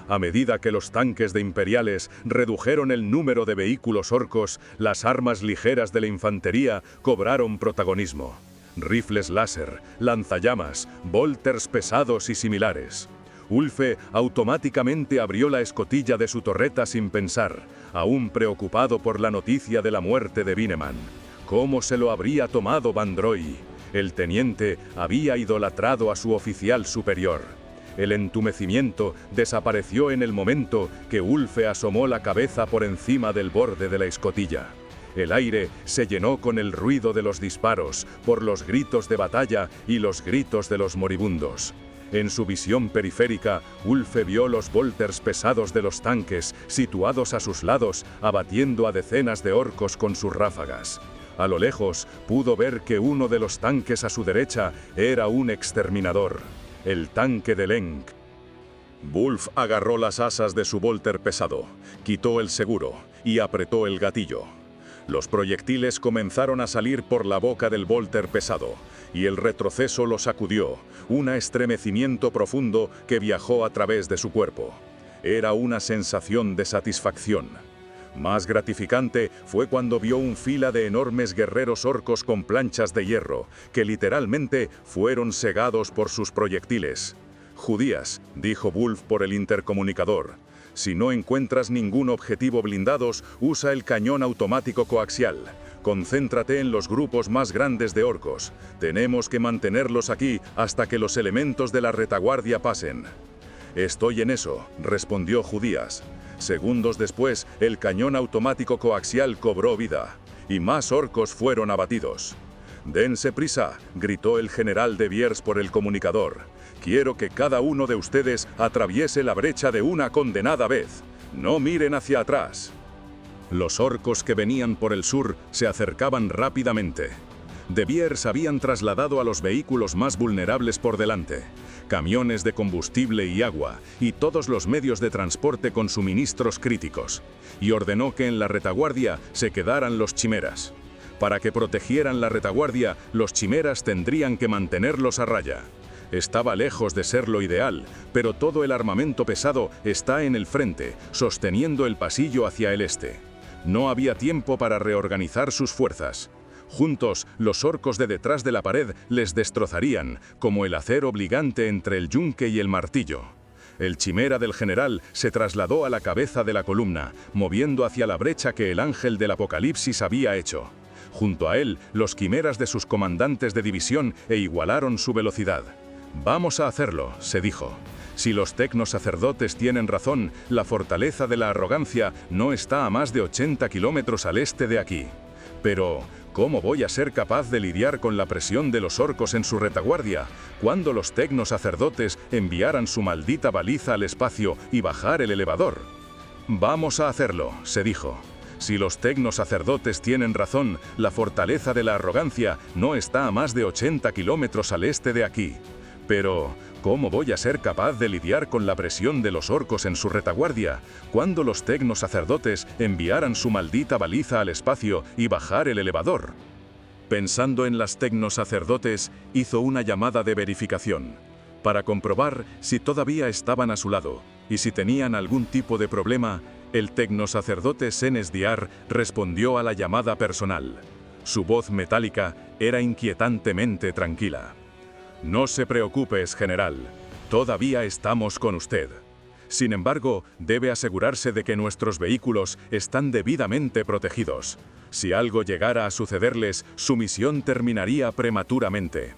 A medida que los tanques de imperiales redujeron el número de vehículos orcos, las armas ligeras de la infantería cobraron protagonismo. Rifles láser, lanzallamas, bolters pesados y similares. Ulfe automáticamente abrió la escotilla de su torreta sin pensar, aún preocupado por la noticia de la muerte de Bineman. ¿Cómo se lo habría tomado Bandroi? El teniente había idolatrado a su oficial superior. El entumecimiento desapareció en el momento que Ulfe asomó la cabeza por encima del borde de la escotilla. El aire se llenó con el ruido de los disparos, por los gritos de batalla y los gritos de los moribundos. En su visión periférica, Ulfe vio los bolters pesados de los tanques, situados a sus lados, abatiendo a decenas de orcos con sus ráfagas. A lo lejos, pudo ver que uno de los tanques a su derecha era un exterminador, el tanque de Lenk. Wulf agarró las asas de su bolter pesado, quitó el seguro y apretó el gatillo. Los proyectiles comenzaron a salir por la boca del bolter pesado, y el retroceso lo sacudió, un estremecimiento profundo que viajó a través de su cuerpo. Era una sensación de satisfacción. Más gratificante fue cuando vio un fila de enormes guerreros orcos con planchas de hierro, que literalmente fueron cegados por sus proyectiles. «Judías», dijo Wulf por el intercomunicador. «Si no encuentras ningún objetivo blindados, usa el cañón automático coaxial. Concéntrate en los grupos más grandes de orcos. Tenemos que mantenerlos aquí hasta que los elementos de la retaguardia pasen». «Estoy en eso», respondió Judías. Segundos después, el cañón automático coaxial cobró vida, y más orcos fueron abatidos. «Dense prisa», gritó el general de Viers por el comunicador. «Quiero que cada uno de ustedes atraviese la brecha de una condenada vez. No miren hacia atrás». Los orcos que venían por el sur se acercaban rápidamente. De Viers habían trasladado a los vehículos más vulnerables por delante, camiones de combustible y agua, y todos los medios de transporte con suministros críticos, y ordenó que en la retaguardia se quedaran los chimeras. Para que protegieran la retaguardia, los chimeras tendrían que mantenerlos a raya. Estaba lejos de ser lo ideal, pero todo el armamento pesado está en el frente, sosteniendo el pasillo hacia el este. No había tiempo para reorganizar sus fuerzas. Juntos, los orcos de detrás de la pared les destrozarían, como el acero obligante entre el yunque y el martillo. El chimera del general se trasladó a la cabeza de la columna, moviendo hacia la brecha que el ángel del apocalipsis había hecho. Junto a él, los quimeras de sus comandantes de división igualaron su velocidad. «Vamos a hacerlo», se dijo. «Si los tecnosacerdotes tienen razón, la fortaleza de la arrogancia no está a más de 80 kilómetros al este de aquí. Pero, ¿cómo voy a ser capaz de lidiar con la presión de los orcos en su retaguardia, cuando los tecnosacerdotes enviaran su maldita baliza al espacio y bajar el elevador?» «Vamos a hacerlo», se dijo. «Si los tecnosacerdotes tienen razón, la fortaleza de la arrogancia no está a más de 80 kilómetros al este de aquí. Pero, ¿Cómo voy a ser capaz de lidiar con la presión de los orcos en su retaguardia, cuando los tecnosacerdotes enviaran su maldita baliza al espacio y bajar el elevador? Pensando en las tecnosacerdotes, hizo una llamada de verificación, para comprobar si todavía estaban a su lado, y si tenían algún tipo de problema. El tecnosacerdote Senesdiar respondió a la llamada personal. Su voz metálica era inquietantemente tranquila. No se preocupe, general. Todavía estamos con usted. Sin embargo, debe asegurarse de que nuestros vehículos están debidamente protegidos. Si algo llegara a sucederles, su misión terminaría prematuramente.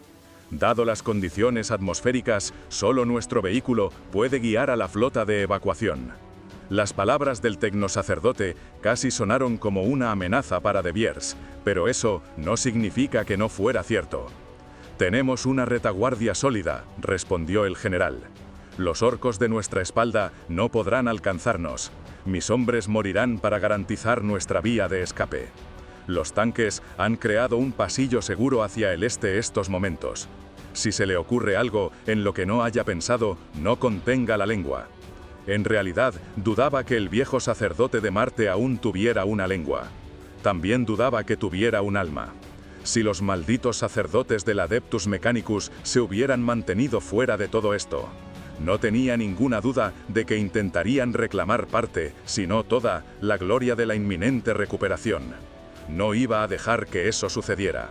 Dado las condiciones atmosféricas, solo nuestro vehículo puede guiar a la flota de evacuación. Las palabras del tecnosacerdote casi sonaron como una amenaza para De Beers, pero eso no significa que no fuera cierto. «Tenemos una retaguardia sólida», respondió el general. «Los orcos de nuestra espalda no podrán alcanzarnos. Mis hombres morirán para garantizar nuestra vía de escape. Los tanques han creado un pasillo seguro hacia el este estos momentos. Si se le ocurre algo en lo que no haya pensado, no contenga la lengua». En realidad, dudaba que el viejo sacerdote de Marte aún tuviera una lengua. También dudaba que tuviera un alma. Si los malditos sacerdotes del Adeptus Mechanicus se hubieran mantenido fuera de todo esto, no tenía ninguna duda de que intentarían reclamar parte, si no toda, la gloria de la inminente recuperación. No iba a dejar que eso sucediera.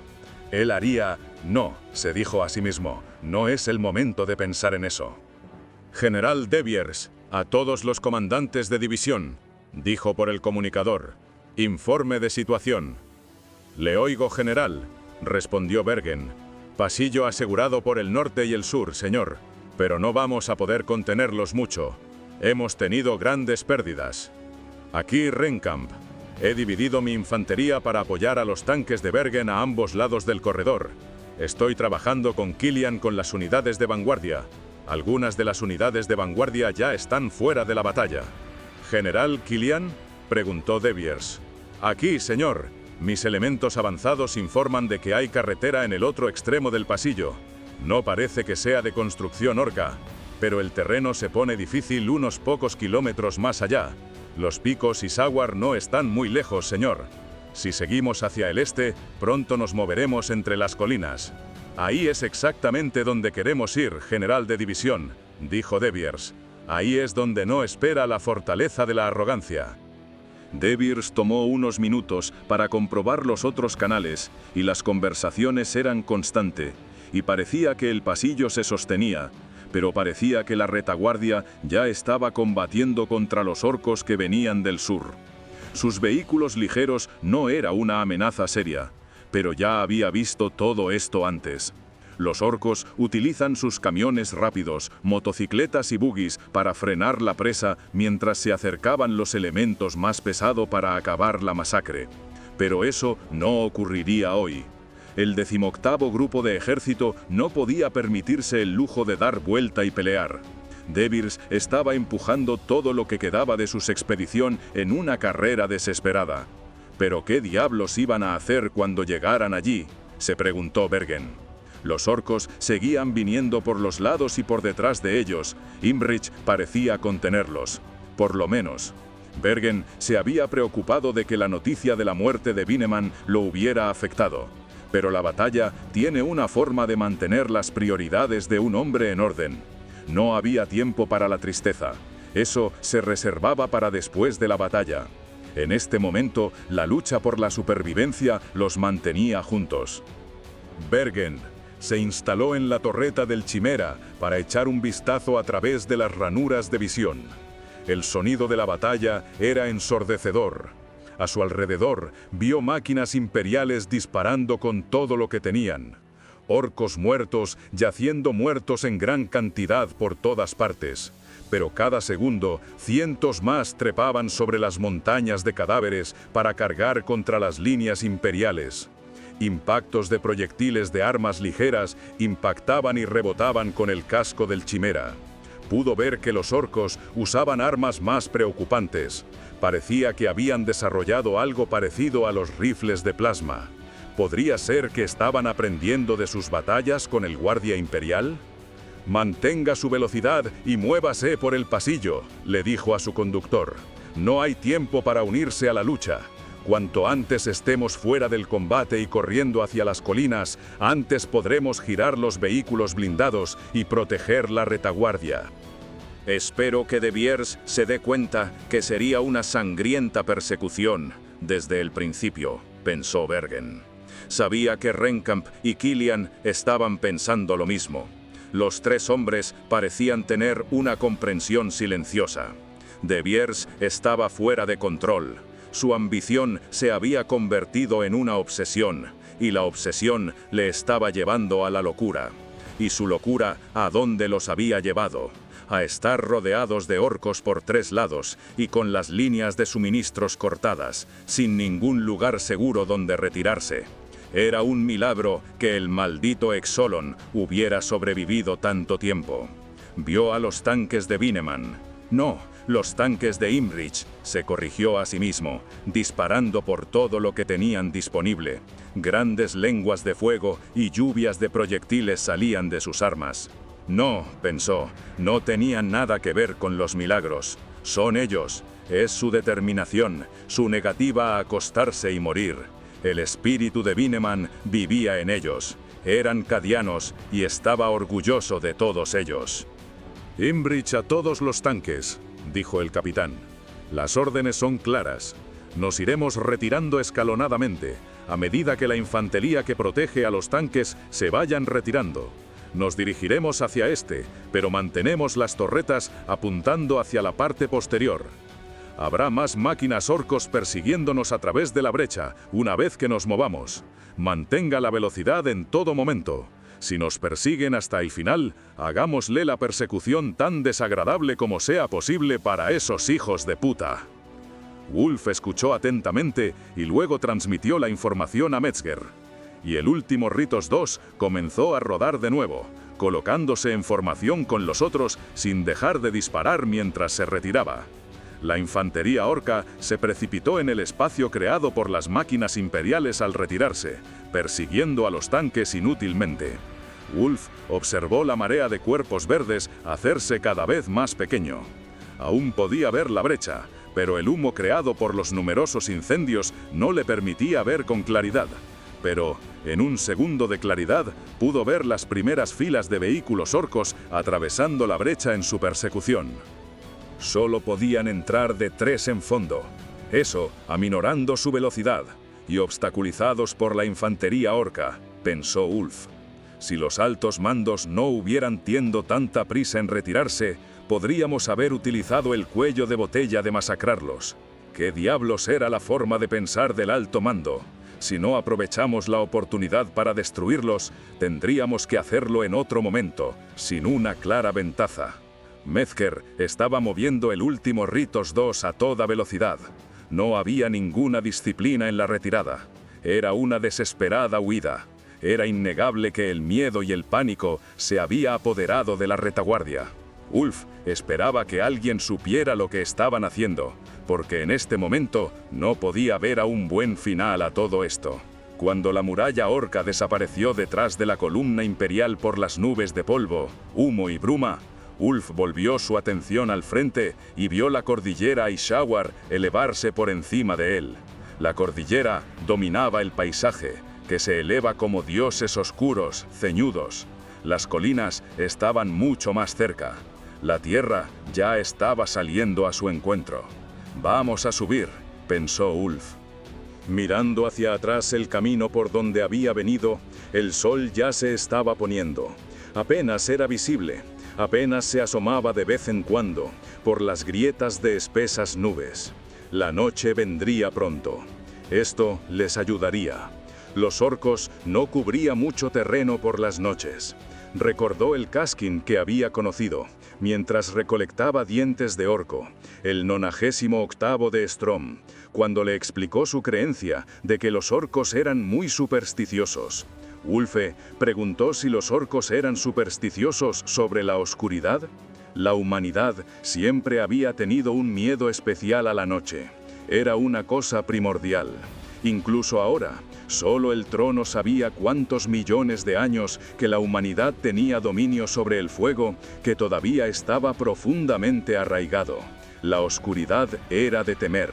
Él haría... No, se dijo a sí mismo, no es el momento de pensar en eso. «General De Beers, a todos los comandantes de división», dijo por el comunicador. «Informe de situación». «Le oigo, general», respondió Bergen. «Pasillo asegurado por el norte y el sur, señor, pero no vamos a poder contenerlos mucho. Hemos tenido grandes pérdidas. Aquí Renkamp. He dividido mi infantería para apoyar a los tanques de Bergen a ambos lados del corredor. Estoy trabajando con Killian con las unidades de vanguardia. Algunas de las unidades de vanguardia ya están fuera de la batalla». «¿General Killian?», preguntó De Beers. «Aquí, señor. Mis elementos avanzados informan de que hay carretera en el otro extremo del pasillo. No parece que sea de construcción orca, pero el terreno se pone difícil unos pocos kilómetros más allá. Los picos y Sawar no están muy lejos, señor. Si seguimos hacia el este, pronto nos moveremos entre las colinas». «Ahí es exactamente donde queremos ir, general de división», dijo De Beers. «Ahí es donde no espera la fortaleza de la arrogancia». De Beers tomó unos minutos para comprobar los otros canales, y las conversaciones eran constantes, y parecía que el pasillo se sostenía, pero parecía que la retaguardia ya estaba combatiendo contra los orcos que venían del sur. Sus vehículos ligeros no era una amenaza seria, pero ya había visto todo esto antes. Los orcos utilizan sus camiones rápidos, motocicletas y buggies para frenar la presa mientras se acercaban los elementos más pesados para acabar la masacre. Pero eso no ocurriría hoy. El 18º grupo de ejército no podía permitirse el lujo de dar vuelta y pelear. De Beers estaba empujando todo lo que quedaba de su expedición en una carrera desesperada. ¿Pero qué diablos iban a hacer cuando llegaran allí?, se preguntó Bergen. Los orcos seguían viniendo por los lados y por detrás de ellos. Imrich parecía contenerlos. Por lo menos. Bergen se había preocupado de que la noticia de la muerte de Bineman lo hubiera afectado. Pero la batalla tiene una forma de mantener las prioridades de un hombre en orden. No había tiempo para la tristeza. Eso se reservaba para después de la batalla. En este momento, la lucha por la supervivencia los mantenía juntos. Bergen se instaló en la torreta del Chimera para echar un vistazo a través de las ranuras de visión. El sonido de la batalla era ensordecedor. A su alrededor vio máquinas imperiales disparando con todo lo que tenían. Orcos muertos yaciendo muertos en gran cantidad por todas partes. Pero cada segundo, cientos más trepaban sobre las montañas de cadáveres para cargar contra las líneas imperiales. Impactos de proyectiles de armas ligeras impactaban y rebotaban con el casco del Chimera. Pudo ver que los orcos usaban armas más preocupantes. Parecía que habían desarrollado algo parecido a los rifles de plasma. ¿Podría ser que estaban aprendiendo de sus batallas con el Guardia Imperial? «Mantenga su velocidad y muévase por el pasillo», le dijo a su conductor. «No hay tiempo para unirse a la lucha. Cuanto antes estemos fuera del combate y corriendo hacia las colinas, antes podremos girar los vehículos blindados y proteger la retaguardia». «Espero que De Beers se dé cuenta que sería una sangrienta persecución desde el principio», pensó Bergen. Sabía que Renkamp y Killian estaban pensando lo mismo. Los tres hombres parecían tener una comprensión silenciosa. De Beers estaba fuera de control. Su ambición se había convertido en una obsesión, y la obsesión le estaba llevando a la locura. ¿Y su locura a dónde los había llevado? A estar rodeados de orcos por 3 lados y con las líneas de suministros cortadas, sin ningún lugar seguro donde retirarse. Era un milagro que el maldito Exolon hubiera sobrevivido tanto tiempo. Vio a los tanques de Bineman. No, los tanques de Imrich, se corrigió a sí mismo, disparando por todo lo que tenían disponible. Grandes lenguas de fuego y lluvias de proyectiles salían de sus armas. No, pensó, no tenían nada que ver con los milagros. Son ellos, es su determinación, su negativa a acostarse y morir. El espíritu de Bineman vivía en ellos. Eran cadianos y estaba orgulloso de todos ellos. «Imrich a todos los tanques», dijo el capitán. «Las órdenes son claras. Nos iremos retirando escalonadamente, a medida que la infantería que protege a los tanques se vayan retirando. Nos dirigiremos hacia este, pero mantenemos las torretas apuntando hacia la parte posterior. Habrá más máquinas orcos persiguiéndonos a través de la brecha una vez que nos movamos. Mantenga la velocidad en todo momento. Si nos persiguen hasta el final, hagámosle la persecución tan desagradable como sea posible para esos hijos de puta». Wolf escuchó atentamente y luego transmitió la información a Metzger. Y el último Ritos 2 comenzó a rodar de nuevo, colocándose en formación con los otros sin dejar de disparar mientras se retiraba. La infantería orca se precipitó en el espacio creado por las máquinas imperiales al retirarse, persiguiendo a los tanques inútilmente. Wolf observó la marea de cuerpos verdes hacerse cada vez más pequeño. Aún podía ver la brecha, pero el humo creado por los numerosos incendios no le permitía ver con claridad. Pero, en un segundo de claridad, pudo ver las primeras filas de vehículos orcos atravesando la brecha en su persecución. Solo podían entrar de 3 en fondo, eso aminorando su velocidad, y obstaculizados por la infantería orca, pensó Wolf. Si los altos mandos no hubieran tenido tanta prisa en retirarse, podríamos haber utilizado el cuello de botella de masacrarlos. ¿Qué diablos era la forma de pensar del alto mando? Si no aprovechamos la oportunidad para destruirlos, tendríamos que hacerlo en otro momento, sin una clara ventaja. Metzger estaba moviendo el último Ritos 2 a toda velocidad. No había ninguna disciplina en la retirada. Era una desesperada huida. Era innegable que el miedo y el pánico se había apoderado de la retaguardia. Wolf esperaba que alguien supiera lo que estaban haciendo, porque en este momento no podía ver a un buen final a todo esto. Cuando la muralla orca desapareció detrás de la columna imperial por las nubes de polvo, humo y bruma, Wolf volvió su atención al frente y vio la cordillera Ishawar elevarse por encima de él. La cordillera dominaba el paisaje, que se eleva como dioses oscuros, ceñudos. Las colinas estaban mucho más cerca. La tierra ya estaba saliendo a su encuentro. «Vamos a subir», pensó Wolf. Mirando hacia atrás el camino por donde había venido, el sol ya se estaba poniendo. Apenas era visible, apenas se asomaba de vez en cuando, por las grietas de espesas nubes. La noche vendría pronto. Esto les ayudaría. Los orcos no cubrían mucho terreno por las noches. Recordó el Kaskin que había conocido, mientras recolectaba dientes de orco, el 98º de Strom, cuando le explicó su creencia de que los orcos eran muy supersticiosos. Wulfe preguntó si los orcos eran supersticiosos sobre la oscuridad. La humanidad siempre había tenido un miedo especial a la noche. Era una cosa primordial. Incluso ahora, solo el trono sabía cuántos millones de años que la humanidad tenía dominio sobre el fuego, que todavía estaba profundamente arraigado. La oscuridad era de temer.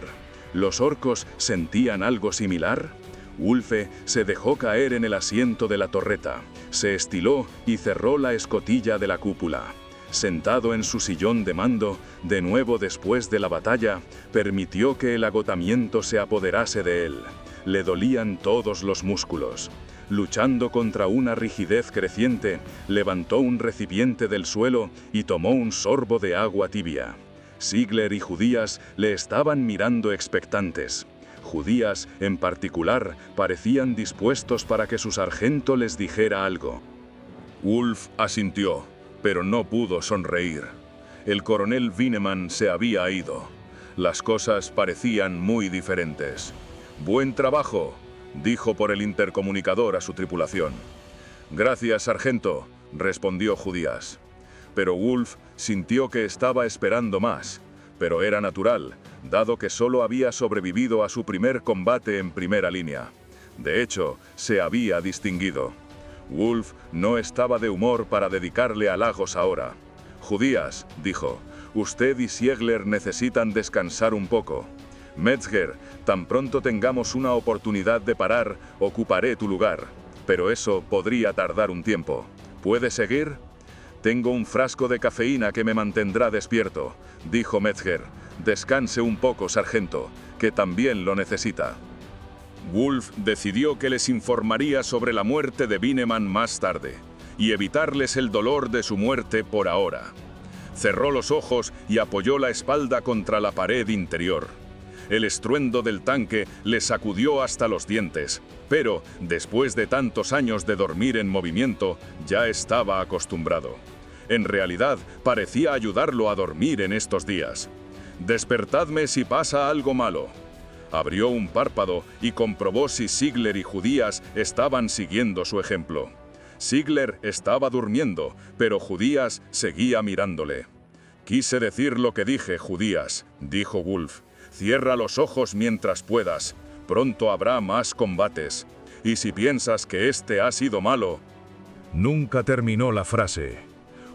¿Los orcos sentían algo similar? Wulfe se dejó caer en el asiento de la torreta, se estiló y cerró la escotilla de la cúpula. Sentado en su sillón de mando, de nuevo después de la batalla, permitió que el agotamiento se apoderase de él. Le dolían todos los músculos. Luchando contra una rigidez creciente, levantó un recipiente del suelo y tomó un sorbo de agua tibia. Sigler y Judías le estaban mirando expectantes. Judías, en particular, parecían dispuestos para que su sargento les dijera algo. Wulf asintió, pero no pudo sonreír. El coronel Vineman se había ido. Las cosas parecían muy diferentes. «Buen trabajo», dijo por el intercomunicador a su tripulación. «Gracias, sargento», respondió Judías. Pero Wulf sintió que estaba esperando más, pero era natural, dado que solo había sobrevivido a su primer combate en primera línea. De hecho, se había distinguido. Wulf no estaba de humor para dedicarle halagos ahora. «Judías», dijo, «usted y Siegler necesitan descansar un poco. Metzger, tan pronto tengamos una oportunidad de parar, ocuparé tu lugar. Pero eso podría tardar un tiempo. ¿Puede seguir?» «Tengo un frasco de cafeína que me mantendrá despierto», dijo Metzger. «Descanse un poco, sargento, que también lo necesita». Wulf decidió que les informaría sobre la muerte de Vineman más tarde, y evitarles el dolor de su muerte por ahora. Cerró los ojos y apoyó la espalda contra la pared interior. El estruendo del tanque le sacudió hasta los dientes, pero, después de tantos años de dormir en movimiento, ya estaba acostumbrado. En realidad, parecía ayudarlo a dormir en estos días. «Despertadme si pasa algo malo». Abrió un párpado y comprobó si Sigler y Judías estaban siguiendo su ejemplo. Sigler estaba durmiendo, pero Judías seguía mirándole. «Quise decir lo que dije, Judías», dijo Wulf. «Cierra los ojos mientras puedas. Pronto habrá más combates. Y si piensas que este ha sido malo...». Nunca terminó la frase.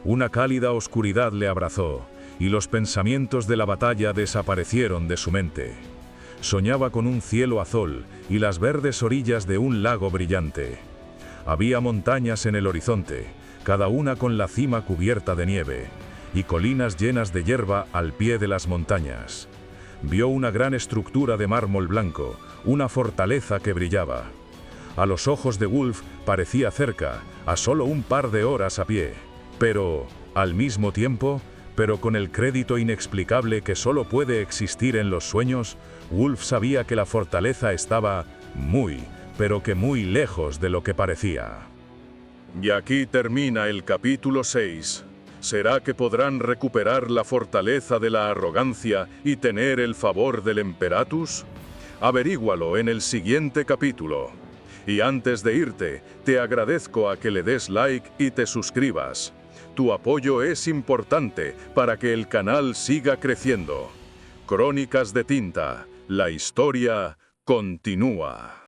Una cálida oscuridad le abrazó, y los pensamientos de la batalla desaparecieron de su mente. Soñaba con un cielo azul y las verdes orillas de un lago brillante. Había montañas en el horizonte, cada una con la cima cubierta de nieve, y colinas llenas de hierba al pie de las montañas. Vio una gran estructura de mármol blanco, una fortaleza que brillaba. A los ojos de Wulf parecía cerca, a solo un par de horas a pie, pero, al mismo tiempo, pero con el crédito inexplicable que solo puede existir en los sueños, Wulf sabía que la fortaleza estaba muy, pero que muy lejos de lo que parecía. Y aquí termina el capítulo 6. ¿Será que podrán recuperar la fortaleza de la arrogancia y tener el favor del Imperatus? Averígualo en el siguiente capítulo. Y antes de irte, te agradezco a que le des like y te suscribas. Tu apoyo es importante para que el canal siga creciendo. Crónicas de Tinta, la historia continúa.